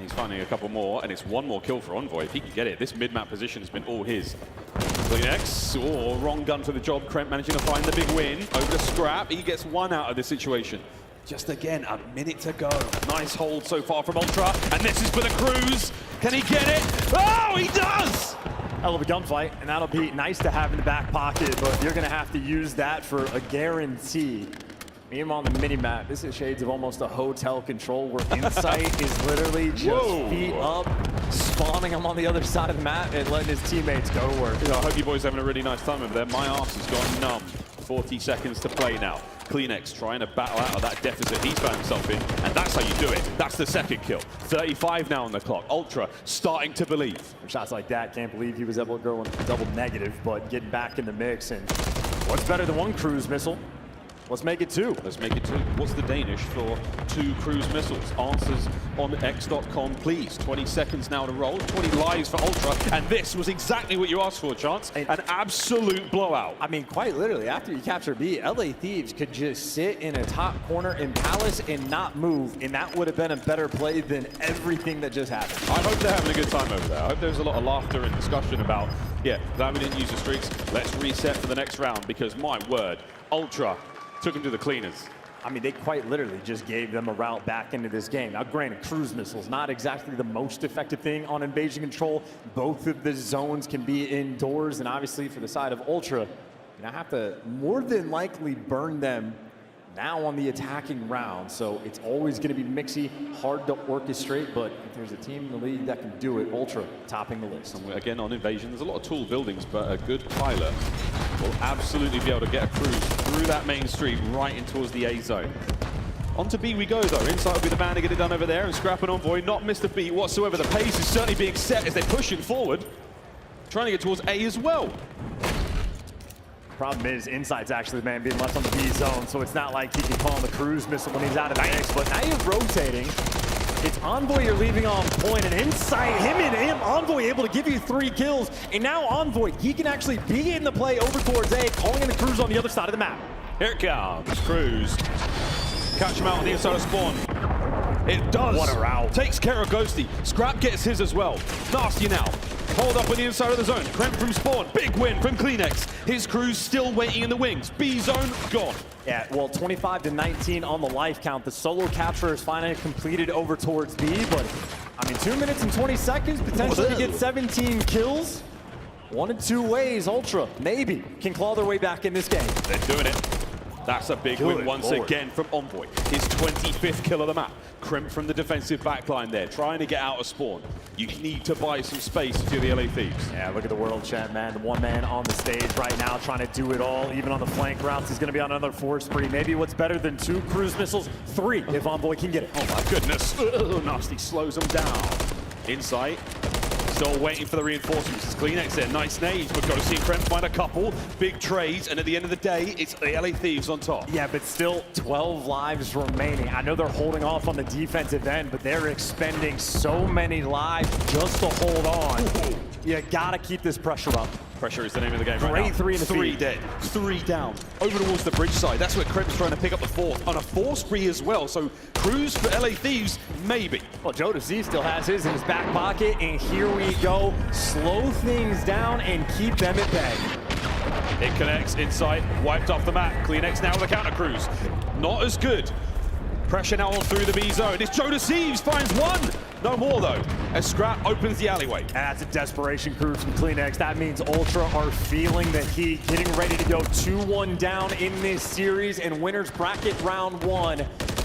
He's finding a couple more, and it's 1 more kill for Envoy. If he can get it, this mid-map position has been all his. CleanX, oh, wrong gun for the job. Kremp managing to find the big win. Over to Scrap, he gets 1 out of this situation. Just again, a minute to go. Nice hold so far from Ultra, and this is for the Cruise. Can he get it? Oh, he does! Hell of a gunfight, and that'll be nice to have in the back pocket, but you're gonna have to use that for a guarantee. Me and him on the mini-map, this is shades of almost a hotel control where Insight is literally just feet up, spawning him on the other side of the map and letting his teammates go to work. I hope you boys are having a really nice time over there. My arse has gone numb. 40 seconds to play now. CleanX trying to battle out of that deficit he's found himself in, and that's how you do it. That's the second kill. 35 now on the clock. Ultra starting to believe. Shots like that, can't believe he was able to go double negative, but getting back in the mix. And what's better than 1 cruise missile? Let's make it 2. Let's make it 2. What's the Danish for 2 cruise missiles? Answers on x.com, please. 20 seconds now to roll. 20 lives for Ultra. And this was exactly what you asked for, Chance. An absolute blowout. I mean, quite literally, after you capture B, LA Thieves could just sit in a top corner in Palace and not move. And that would have been a better play than everything that just happened. I hope they're having a good time over there. I hope there's a lot of laughter and discussion about, yeah, glad we didn't use the streaks. Let's reset for the next round because, my word, Ultra took him to the cleaners. I mean, they quite literally just gave them a route back into this game. Now, granted, cruise missiles, not exactly the most effective thing on invasion control. Both of the zones can be indoors, and obviously for the side of Ultra, you're gonna have to more than likely burn them now on the attacking round. So it's always gonna be mixy, hard to orchestrate, but if there's a team in the league that can do it, Ultra topping the list. And again, on invasion, there's a lot of tall buildings, but a good pilot will absolutely be able to get a cruise through that main street right in towards the A zone. On to B we go, though. Insight will be the man to get it done over there, and Scrap and Envoy not missed a beat whatsoever. The pace is certainly being set as they're pushing forward, trying to get towards A as well. Problem is, Insight's actually the man being left on the B zone, so it's not like he can call on the cruise missile when he's out of the mix. But now you're rotating. It's Envoy you're leaving on point, and Insight, him, Envoy able to give you 3 kills. And now Envoy, he can actually be in the play over towards A, calling in the cruise on the other side of the map. Here it comes, Cruise. Catch him out on the inside of spawn. It does. What a route. Takes care of Ghosty. Scrap gets his as well. Nasty now. Hold up on the inside of the zone. Kremp from spawn. Big win from CleanX. His crew's still waiting in the wings. B zone gone. Yeah, well, 25 to 19 on the life count. The solo capture is finally completed over towards B, but I mean, 2 minutes and 20 seconds, potentially to get 17 kills. 1 of 2 ways, Ultra maybe can claw their way back in this game. They're doing it. That's a big Good win once Lord. again from Envoy. His 25th kill of the map. Crimp from the defensive backline there, trying to get out of spawn. You need to buy some space if you're the LA Thieves. Yeah, look at the world champ, man. The one man on the stage right now trying to do it all. Even on the flank routes, he's going to be on another 4 spree. Maybe what's better than 2 cruise missiles? 3 if Envoy can get it. Oh my goodness. Ugh, Nasty slows him down. Insight. Still waiting for the reinforcements. It's CleanX there. Nice nades, but go see Crimp find a couple. Big trades, and at the end of the day, it's the LA Thieves on top. Yeah, but still 12 lives remaining. I know they're holding off on the defensive end, but they're expending so many lives just to hold on. Ooh. You gotta keep this pressure up. Pressure is the name of the game right now. Great 3 in the 3 feed. dead, 3 down. Over towards the bridge side. That's where Crimp's trying to pick up the 4th. On a 4 spree as well, so cruise for LA Thieves, maybe. Well, Joe DeC still has his in his back pocket, and here we go. Slow things down and keep them at bay. It connects, Insight, wiped off the map. CleanX now with a counter cruise. Not as good. Pressure now on through the B zone. It's Joe DeC finds 1. No more though, as Scrap opens the alleyway. And that's a desperation cruise from CleanX. That means Ultra are feeling the heat, getting ready to go 2-1 down in this series. And winners bracket round 1,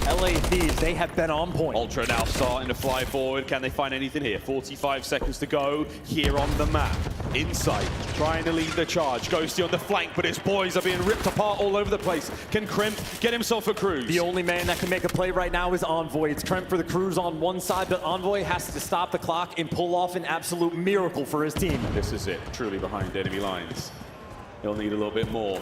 LA Thieves, they have been on point. Ultra now starting to fly forward. Can they find anything here? 45 seconds to go here on the map. Insight trying to lead the charge. Ghosty on the flank, but his boys are being ripped apart all over the place. Can Crimp get himself a cruise? The only man that can make a play right now is Envoy. It's Crimp for the cruise on one side, but Envoy has to stop the clock and pull off an absolute miracle for his team. This is it, truly behind enemy lines. He'll need a little bit more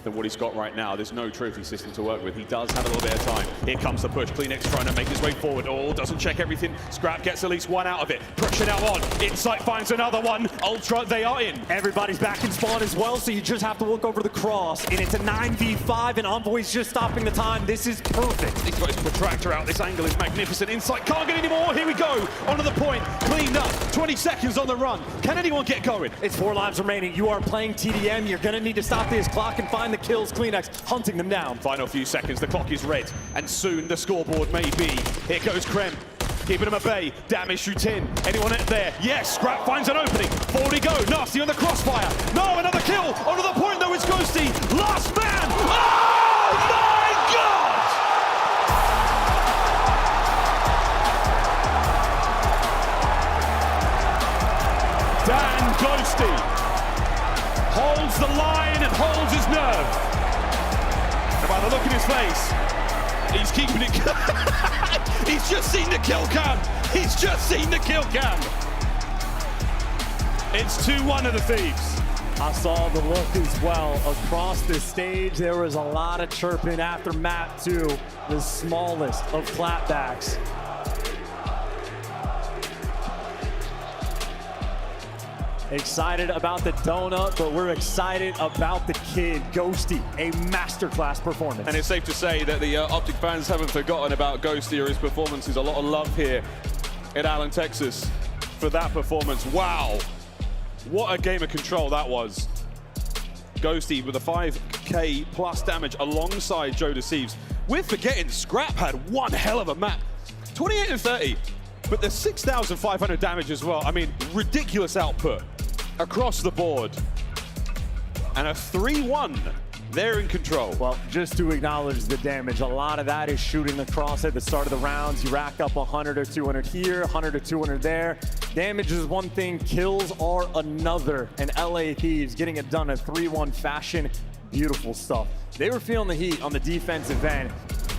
than what he's got right now. There's no trophy system to work with. He does have a little bit of time. Here comes the push. CleanX trying to make his way forward. Oh, doesn't check everything. Scrap gets at least 1 out of it. Pressure now on. Insight finds another one. Ultra, they are in. Everybody's back in spawn as well, so you just have to look over the cross. And it's a 9v5, and Envoy's just stopping the time. This is perfect. He's got his protractor out. This angle is magnificent. Insight can't get any more. Here we go. Onto the point. Cleaned up. 20 seconds on the run. Can anyone get going? It's 4 lives remaining. You are playing TDM. You're going to need to stop this clock and find the kills. CleanX hunting them down. Final few seconds. The clock is red. And soon the scoreboard may be. Here goes Krem. Keeping him at bay. Damage through 10. Anyone out there? Yes. Scrap finds an opening. Forward he go. Nasty on the crossfire. No, another kill. Onto the point though. It's Ghosty. Last man. Oh my God! Dan Ghosty holds the line and holds his nerve. And by the look in his face, he's keeping it. He's just seen the kill cam. He's just seen the kill cam. It's 2-1 of the Thieves. I saw the look as well. Across the stage, there was a lot of chirping after map 2, the smallest of clapbacks. Excited about the donut, but we're excited about the kid, Ghosty, a masterclass performance. And it's safe to say that the Optic fans haven't forgotten about Ghosty or his performances. A lot of love here in Allen, Texas for that performance. Wow, what a game of control that was. Ghosty with a 5k plus damage alongside Joe DeC. We're forgetting Scrap had one hell of a map. 28 and 30, but there's 6,500 damage as well. I mean, ridiculous output across the board. And a 3-1, they're in control. Well, just to acknowledge the damage, a lot of that is shooting the cross at the start of the rounds. You rack up 100 or 200 here, 100 or 200 there. Damage is one thing, kills are another. And LA Thieves getting it done in 3-1 fashion. Beautiful stuff. They were feeling the heat on the defensive end.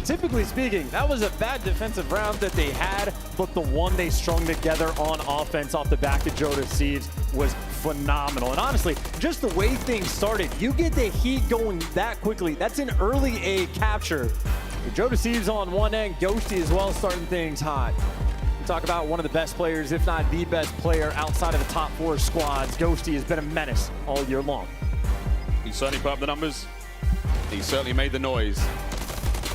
Typically speaking, that was a bad defensive round that they had, but the one they strung together on offense off the back of Joe DeC was phenomenal. And honestly, just the way things started, you get the heat going that quickly. That's an early A capture. With Joe DeC on one end, Ghosty as well starting things hot. We talk about one of the best players, if not the best player outside of the top 4 squads. Ghosty has been a menace all year long. He certainly put up the numbers. He certainly made the noise.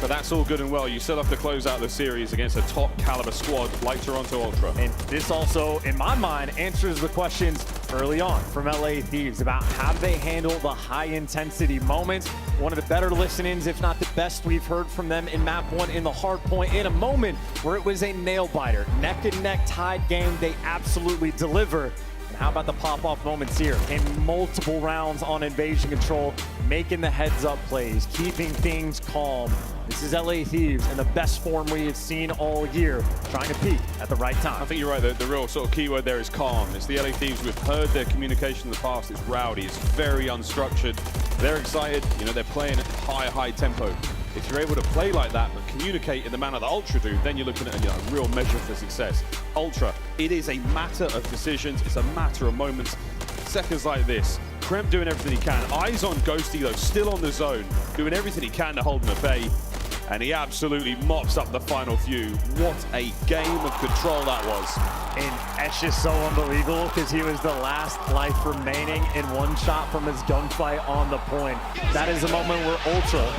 But that's all good and well. You still have to close out the series against a top caliber squad like Toronto Ultra. And this also, in my mind, answers the questions early on from LA Thieves about how do they handle the high intensity moments. One of the better listen-ins, if not the best we've heard from them in map 1 in the hard point, in a moment where it was a nail biter. Neck and neck tied game, they absolutely deliver. How about the pop-off moments here in multiple rounds on invasion control, making the heads-up plays, keeping things calm. This is LA Thieves in the best form we have seen all year, trying to peak at the right time. I think you're right. The real sort of keyword there is calm. It's the LA Thieves. We've heard their communication in the past. It's rowdy. It's very unstructured. They're excited. You know, they're playing at high tempo. If you're able to play like that but communicate in the manner that Ultra do, then you're looking at a real measure for success. Ultra, it is a matter of decisions. It's a matter of moments. Seconds like this. Kremp doing everything he can. Eyes on Ghosty, though, still on the zone, doing everything he can to hold him at bay. And he absolutely mops up the final few. What a game of control that was. And it's just so unbelievable because he was the last life remaining in one shot from his gunfight on the point. That is a moment where Ultra...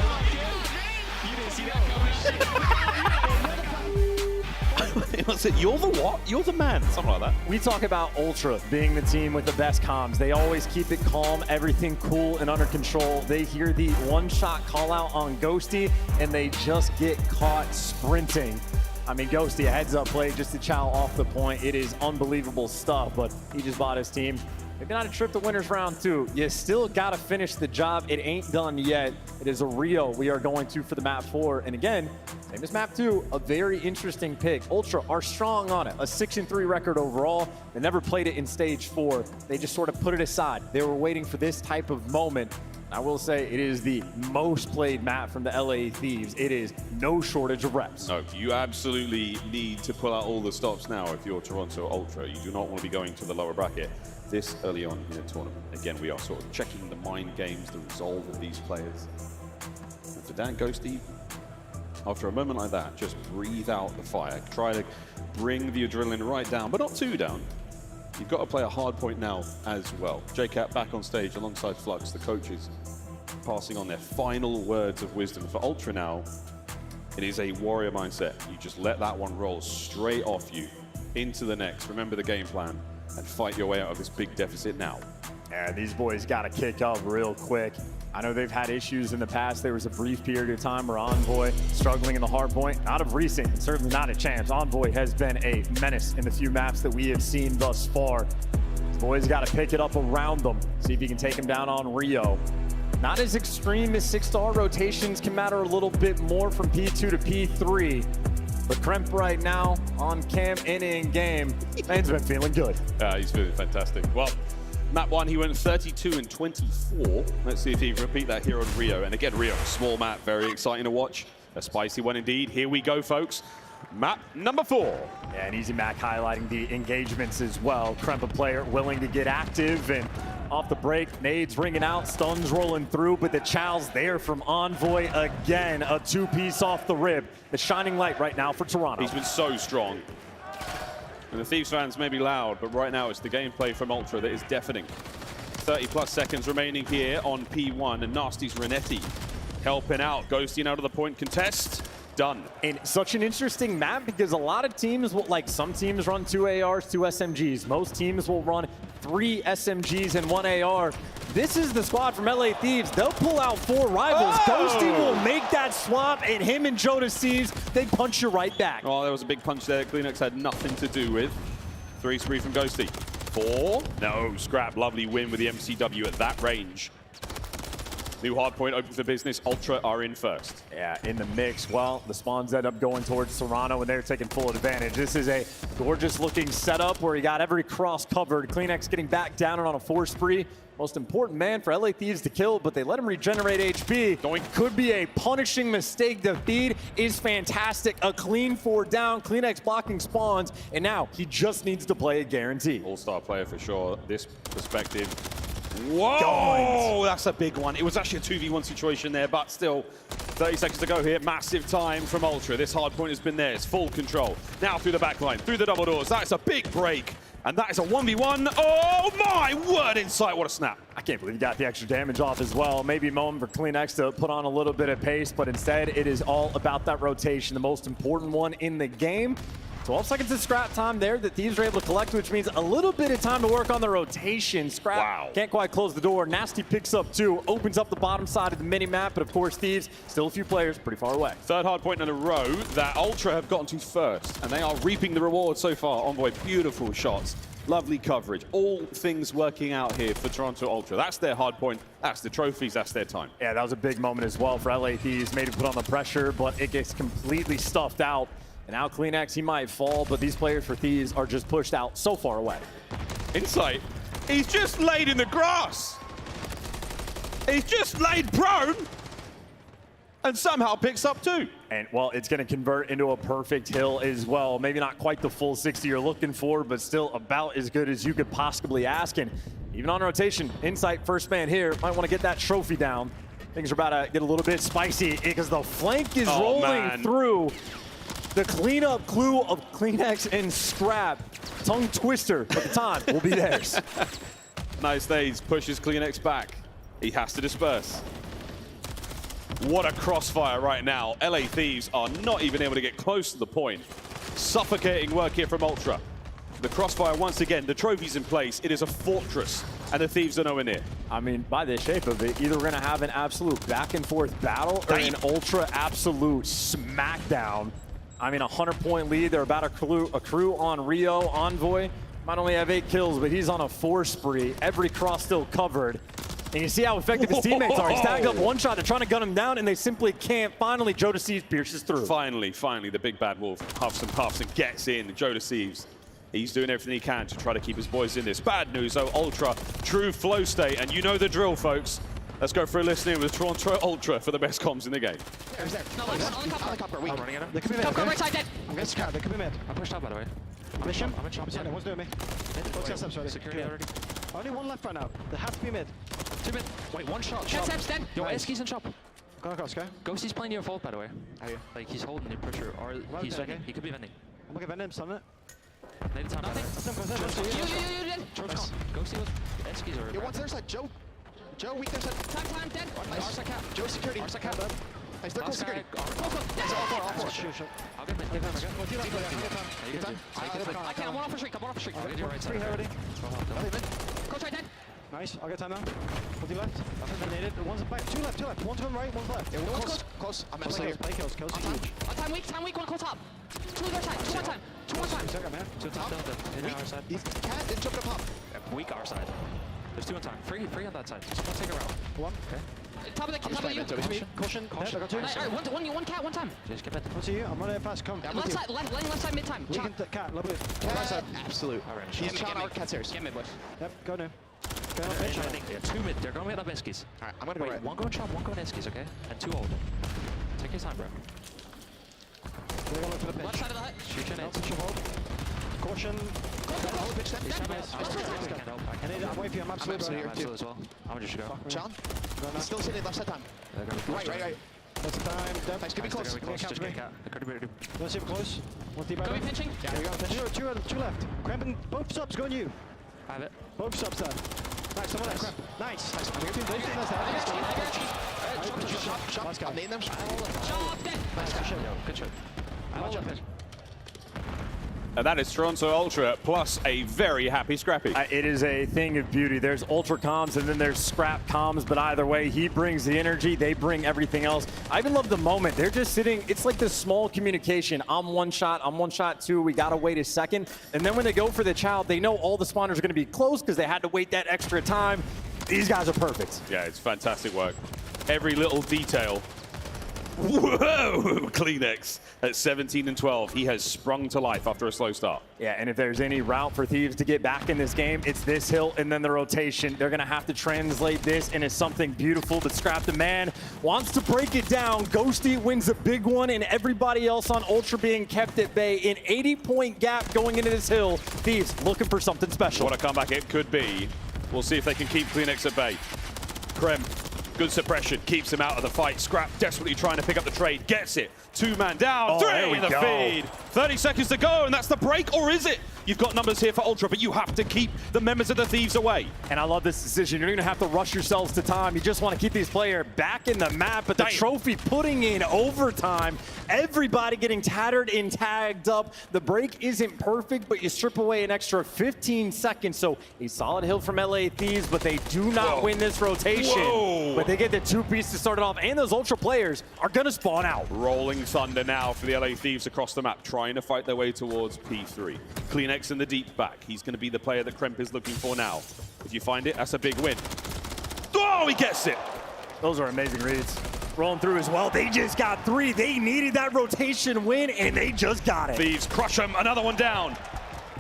You're the what? You're the man. Something like that. We talk about Ultra being the team with the best comms. They always keep it calm, everything cool and under control. They hear the one-shot call out on Ghosty, and they just get caught sprinting. I mean, Ghosty, a heads-up play just to chow off the point. It is unbelievable stuff, but he just bought his team. Maybe not a trip to winners round 2. You still got to finish the job. It ain't done yet. It is a Rio we are going to for the map 4. And again, same as map 2, a very interesting pick. Ultra are strong on it. A 6-3 record overall. They never played it in stage 4. They just sort of put it aside. They were waiting for this type of moment. I will say it is the most played map from the LA Thieves. It is no shortage of reps. No, you absolutely need to pull out all the stops now if you're Toronto Ultra. You do not want to be going to the lower bracket this early on in a tournament. Again, we are sort of checking the mind games, the resolve of these players. And for Dan Ghosty, after a moment like that, just breathe out the fire. Try to bring the adrenaline right down, but not too down. You've got to play a hard point now as well. JCat back on stage alongside Flux, the coaches, passing on their final words of wisdom. For Ultra now, it is a warrior mindset. You just let that one roll straight off you into the next. Remember the game plan and fight your way out of this big deficit now. Yeah, these boys got to kick up real quick. I know they've had issues in the past. There was a brief period of time where Envoy struggling in the hard point. Not of recent, and certainly not at Champs. Envoy has been a menace in the few maps that we have seen thus far. The boys got to pick it up around them. See if he can take him down on Rio. Not as extreme as 6-star rotations can matter a little bit more from P2 to P3. But Kremp right now on cam and in game, man's been feeling good. He's feeling fantastic. Well, map 1, he went 32 and 24. Let's see if he can repeat that here on Rio. And again, Rio, small map, very exciting to watch. A spicy one indeed. Here we go, folks. Map number 4. Yeah, and Easy Mac highlighting the engagements as well. Kremp, a player willing to get active, and off the break, nades ringing out, stuns rolling through, but the chow's there from Envoy again. A 2-piece off the rib. The shining light right now for Toronto. He's been so strong. And the Thieves fans may be loud, but right now it's the gameplay from Ultra that is deafening. 30+ seconds remaining here on P1, and Nasty's Renetti helping out. Ghosty out of the point contest. Done. And such an interesting map because a lot of teams will, like some teams run 2 ARs, 2 SMGs. Most teams will run 3 SMGs and 1 AR. This is the squad from LA Thieves. They'll pull out 4 rivals. Oh! Ghosty will make that swap, and him and Joda Steves, they punch you right back. Oh, there was a big punch there. Kleenex had nothing to do with. 3 spree from Ghosty. 4. No, Scrap. Lovely win with the MCW at that range. New hardpoint open for business. Ultra are in first. Yeah, in the mix. Well, the spawns end up going towards Toronto, and they're taking full advantage. This is a gorgeous-looking setup where he got every cross covered. Kleenex getting back down and on a 4 spree. Most important man for LA Thieves to kill, but they let him regenerate HP. Could be a punishing mistake. The feed is fantastic. A clean 4 down. Kleenex blocking spawns, and now he just needs to play a guarantee. All-star player for sure. This perspective. Whoa, that's a big one. It was actually a 2v1 situation there, but still 30 seconds to go here. Massive time from Ultra. This hard point has been theirs. Full control. Now through the back line, through the double doors. That's a big break. And that is a 1v1. Oh my word, Insight, what a snap. I can't believe he got the extra damage off as well. Maybe a moment for Kleenex to put on a little bit of pace, but instead it is all about that rotation, the most important one in the game. 12 seconds of scrap time there that Thieves are able to collect, which means a little bit of time to work on the rotation. Scrap can't quite close the door. Nasty picks up 2, opens up the bottom side of the mini-map, but of course Thieves, still a few players pretty far away. Third hard point in a row that Ultra have gotten to first, and they are reaping the reward so far. Envoy, beautiful shots. Lovely coverage. All things working out here for Toronto Ultra. That's their hard point. That's the trophies. That's their time. Yeah, that was a big moment as well for LA Thieves. Made him put on the pressure, but it gets completely stuffed out. And now CleanX, he might fall, but these players for Thieves are just pushed out so far away. Insight. He's just laid in the grass. He's just laid prone. And somehow picks up 2. And, well, it's going to convert into a perfect hill as well. Maybe not quite the full 60 you're looking for, but still about as good as you could possibly ask. And even on rotation, Insight, first man here, might want to get that trophy down. Things are about to get a little bit spicy because the flank is rolling through. The cleanup clue of CleanX and Scrap. Tongue twister, but the time will be theirs. Nice days, pushes CleanX back. He has to disperse. What a crossfire right now. LA Thieves are not even able to get close to the point. Suffocating work here from Ultra. The crossfire once again, the trophy's in place. It is a fortress, and the Thieves are nowhere near. I mean, by the shape of it, either we're going to have an absolute back and forth battle or an Ultra absolute smackdown. I mean, a 100-point lead. They're about to accrue on Rio. Envoy might only have 8 kills, but he's on a 4 spree. Every cross still covered. And you see how effective his teammates are. He's tagged up one shot. They're trying to gun him down, and they simply can't. Finally, Joe Deceives pierces through. Finally, the big bad wolf huffs and puffs and gets in. Joe Deceives. He's doing everything he can to try to keep his boys in this. Bad news, though. Ultra, true flow state, and you know the drill, folks. Let's go for a listening with Toronto Ultra for the best comms in the game. There's there. No, on the copper. Weak. Running at him. They could be mid. Right side dead. I'm gonna scout. They could be mid. I pushed up, by the way. I'm in shim. I'm in shop. Yeah, one's doing me. Both got steps ready. Security already. Only one left right now. They have to be mid. 2 mid. Wait, 1 shot. Dead steps dead. Yo, Eski's in shop. Go across, go. Ghosty's playing your fault, by the way. Are you? Like, he's holding the pressure, or he's okay, vending. He could be vending. I'm gonna get him, stunning it. Later time. You dead. Nice. Ghosty was Eski's or... Yo, one's their side. Joe, weak their side. Time dead. Nice. Joe security. Arsa cap. Nice, they're close security. Nice, all four. Shoot. I'll get him. What do you Good time. I can't. I'm one off a streak. I'll get your right side. ready. Coach right dead. Nice, I'll get time now. What do you left? Eliminated. One's back. Two left. One to the right, one's left. Close. I'm absolutely. Play kills. Coast is huge. Time weak. One close top. 2 other side. 2 1 time. 2 1 time. Second, man. 2 top down. In our side. He's cat and jump up top. Weak our side. There's 2 on time. Free on that side. Just want to take a route. One. Okay. Top of the you. Caution. I got two. Alright, one cat, one time. Just get back. I'll see you. I'm running fast. Come. Left side, left side, mid time. We can cat. Love it. Right side. Absolute. Alright. He's shot out cat stairs. Get mid, boys. Yep. Go now. Go on pitch. Yeah, 2 mid. They're going to hit up Eskies. Alright, I'm gonna go right. 1 going chop, 1 going Eskies, okay? And 2 hold. Take your time, bro. They're going to the pitch. Left side of the hut. Shoot your nades. Caution. Pitch them. I'm waiting for you. I'm absolutely I'm absolute as well. I'm gonna just go. John. He's still sitting left side time. They're gonna be close. Right. That's the time. Nice, give me close. They're gonna be close. Just get cat. They're gonna be... Let's see if we're close. One deep Go be pinching. Yeah, we got two left. Cramping both subs going you. I have it. Both subs there. Nice, someone else. Nice. Shot. I'm needing them. Shot dead. Good shot. I like it. And that is Toronto Ultra plus a very happy Scrappy. It is a thing of beauty. There's Ultra comms and then there's Scrap comms, but either way, he brings the energy, they bring everything else. I even love the moment. They're just sitting, it's like this small communication. I'm one shot two, we gotta wait a second. And then when they go for the child, they know all the spawners are gonna be close because they had to wait that extra time. These guys are perfect. Yeah, it's fantastic work. Every little detail. Whoa! CleanX at 17 and 12. He has sprung to life after a slow start. Yeah, and if there's any route for Thieves to get back in this game, it's this hill and then the rotation. They're going to have to translate this into something beautiful, but Scrap the man wants to break it down. Ghosty wins a big one, and everybody else on Ultra being kept at bay. An 80-point gap going into this hill. Thieves looking for something special. What a comeback it could be. We'll see if they can keep CleanX at bay. Krem. Good suppression, keeps him out of the fight. Scrap desperately trying to pick up the trade, gets it. 2-man down, 3 in the feed. 30 seconds to go, and that's the break, or is it? You've got numbers here for Ultra, but you have to keep the members of the Thieves away. And I love this decision. You're going to have to rush yourselves to time. You just want to keep these players back in the map, but the trophy putting in overtime. Everybody getting tattered and tagged up. The break isn't perfect, but you strip away an extra 15 seconds. So a solid hill from LA Thieves, but they do not win this rotation. But they get the 2-piece to start it off, and those Ultra players are going to spawn out. Rolling thunder now for the LA Thieves across the map, trying to fight their way towards P3. CleanX CliNX in the deep back. He's going to be the player that Kremp is looking for now. If you find it, that's a big win. Oh, he gets it. Those are amazing reads. Rolling through as well. They just got 3. They needed that rotation win, and they just got it. Thieves crush him. Another one down.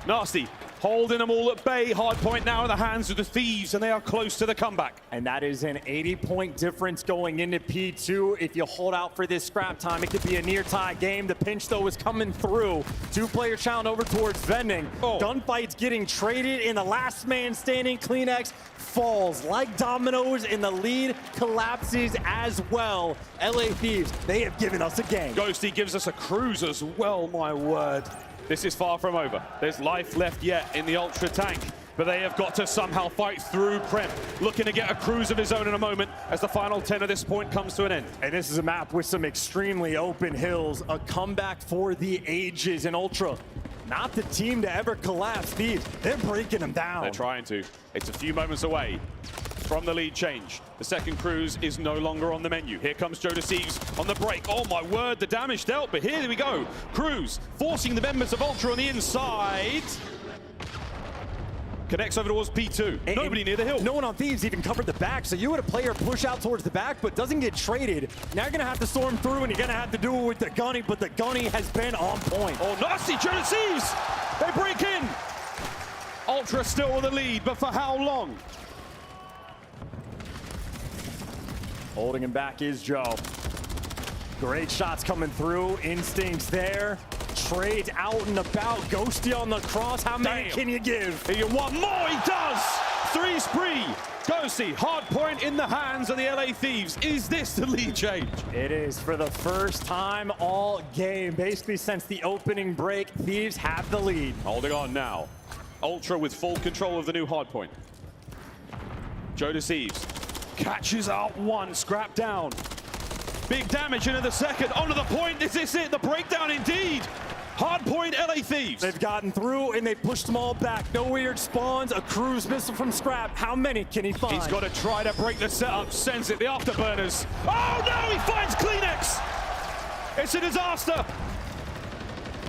Nasty holding them all at bay. Hard point now in the hands of the Thieves, and they are close to the comeback. And that is an 80-point difference going into P2. If you hold out for this scrap time, it could be a near-tie game. The pinch, though, is coming through. 2-player challenge over towards Vending. Oh. Gunfight's getting traded, and the last man standing, CliNX, falls like dominoes, and the lead collapses as well. LA Thieves, they have given us a game. Ghosty gives us a cruise as well, my word. This is far from over. There's life left yet in the Ultra tank, but they have got to somehow fight through Kremp. Looking to get a cruise of his own in a moment as the final 10 of this point comes to an end. And this is a map with some extremely open hills. A comeback for the ages in Ultra. Not the team to ever collapse. Thieves, they're breaking them down. They're trying to. It's a few moments away from the lead change. The second cruise is no longer on the menu. Here comes Joe Deceives on the break. Oh my word, the damage dealt, but here we go. Cruise forcing the members of Ultra on the inside. Connects over towards P2. Nobody near the hill. No one on Thieves even covered the back, so you had a player push out towards the back, but doesn't get traded. Now you're gonna have to storm through, and you're gonna have to do it with the gunny, but the gunny has been on point. Oh, nasty, Joe Deceives! They break in! Ultra still with the lead, but for how long? Holding him back is Joe. Great shots coming through. Instincts there. Trades out and about. Ghosty on the cross. How many can you give? He want more, he does! 3 spree. Ghosty, hard point in the hands of the LA Thieves. Is this the lead change? It is for the first time all game. Basically since the opening break, Thieves have the lead. Holding on now. Ultra with full control of the new hard point. Joe Deceives catches out one, scrap down. Big damage into the second, onto the point. Is this it? The breakdown indeed. Hard point, LA Thieves. They've gotten through and they pushed them all back. No weird spawns, a cruise missile from Scrap. How many can he find? He's got to try to break the setup, sends it, the afterburners. Oh no, he finds CliNX. It's a disaster.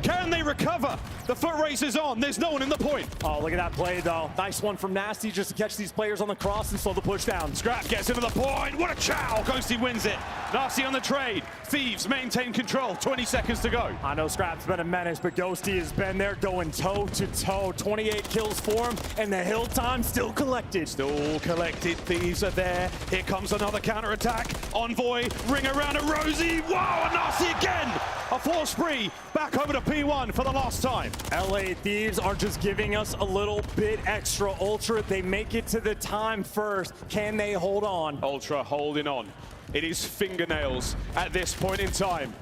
Can they recover? The foot race is on. There's no one in the point. Oh, look at that play, though. Nice one from Nasty just to catch these players on the cross and slow the push down. Scrap gets into the point. What a chow. Ghosty wins it. Nasty on the trade. Thieves maintain control. 20 seconds to go. I know Scrap's been a menace, but Ghosty has been there going toe-to-toe. 28 kills for him, and the hill time still collected. Still collected. Thieves are there. Here comes another counterattack. Envoy, ring around a Rosie. Wow, Nasty again. A 4 spree. Back over to P1 for the last time. LA Thieves are just giving us a little bit extra. Ultra, they make it to the time first. Can they hold on? Ultra holding on. It is fingernails at this point in time.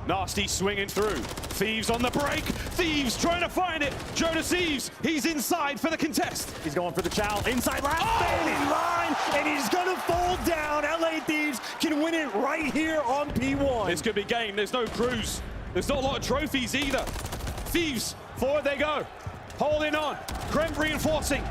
Nasty swinging through. Thieves on the break. Thieves trying to find it. Joe Deceives, he's inside for the contest. He's going for the chow. Inside last man in line, and he's gonna fall down. LA Thieves can win it right here on P1. This could be game. There's no cruise. There's not a lot of trophies either. Thieves, forward they go. Holding on. Kremp reinforcing.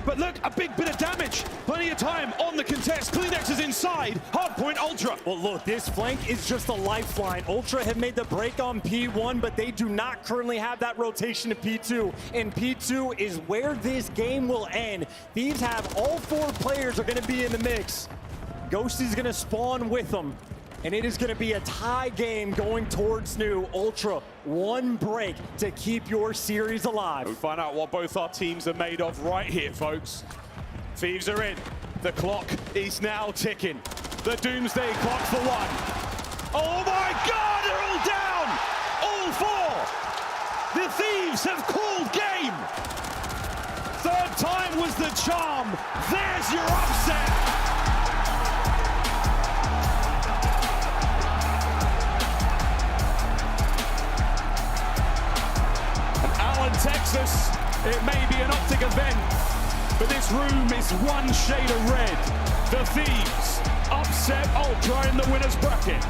But look, a big bit of damage. Plenty of time on the contest. CliNX is inside. Hardpoint Ultra. Well, look, this flank is just a lifeline. Ultra have made the break on P1, but they do not currently have that rotation to P2. And P2 is where this game will end. Thieves have all 4 players are going to be in the mix. Ghosty's going to spawn with them. And it is going to be a tie game going towards new. Ultra, 1 break to keep your series alive. We'll find out what both our teams are made of right here, folks. Thieves are in. The clock is now ticking. The doomsday clock for 1. Oh my God, they're all down! All 4! The Thieves have called game! 3rd time was the charm. There's your upset! Texas, it may be an optic event, but this room is 1 shade of red. The Thieves upset Ultra in the winner's bracket.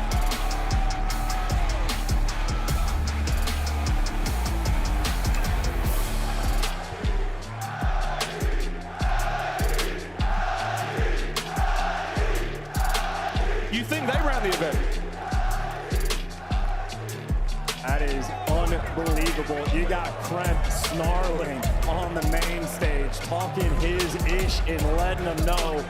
You think they ran the event? That is unbelievable. You got Kremp snarling on the main stage, talking his ish and letting them know.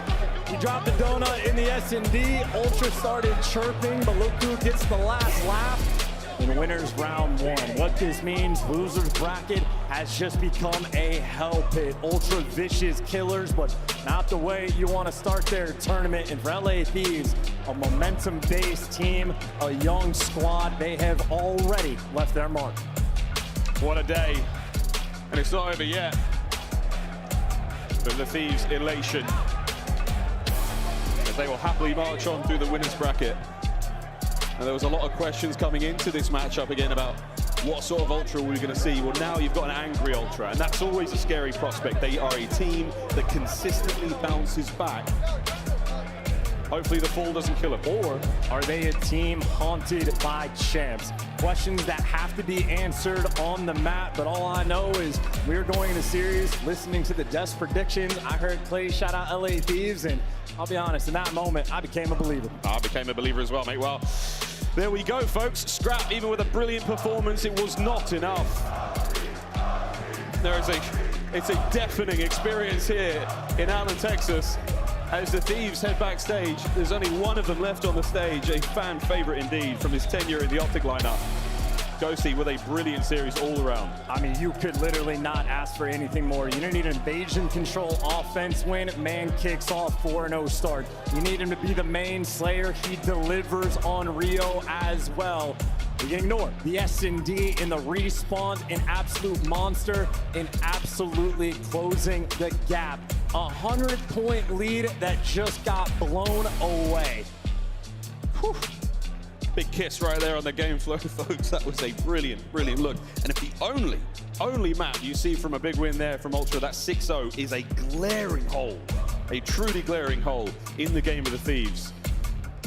He dropped the donut in the S&D. Ultra started chirping, but look who gets the last laugh in winners round 1. What this means, losers bracket has just become a hell pit. Ultra vicious killers, but not the way you want to start their tournament. And for LA Thieves, a momentum-based team, a young squad, they have already left their mark. What a day. And it's not over yet. But the Thieves' elation, as they will happily march on through the winners bracket. And there was a lot of questions coming into this matchup again about what sort of Ultra we're going to see. Well, now you've got an angry Ultra, and that's always a scary prospect. They are a team that consistently bounces back. Hopefully the fall doesn't kill them. Or are they a team haunted by champs? Questions that have to be answered on the mat, but all I know is we're going into series listening to the desk predictions. I heard Clay shout out LA Thieves, and I'll be honest, in that moment, I became a believer. I became a believer as well, mate. Well, there we go, folks. Scrap, even with a brilliant performance, it was not enough. It's a deafening experience here in Allen, Texas. As the Thieves head backstage, there's only one of them left on the stage, a fan favorite indeed from his tenure in the Optic lineup. Ghosty with a brilliant series all around. I mean, you could literally not ask for anything more. You don't need an invasion control offense win. Man kicks off 4-0 start. You need him to be the main slayer. He delivers on Rio as well. We can ignore the S&D in the respawn, an absolute monster, and absolutely closing the gap. 100-point lead that just got blown away. Whew. Big kiss right there on the game flow, folks. That was a brilliant, brilliant look. And if the only map you see from a big win there from Ultra, that 6-0 is a glaring hole, a truly glaring hole in the game of the Thieves.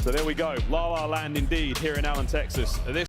So there we go, La La Land indeed here in Allen, Texas. This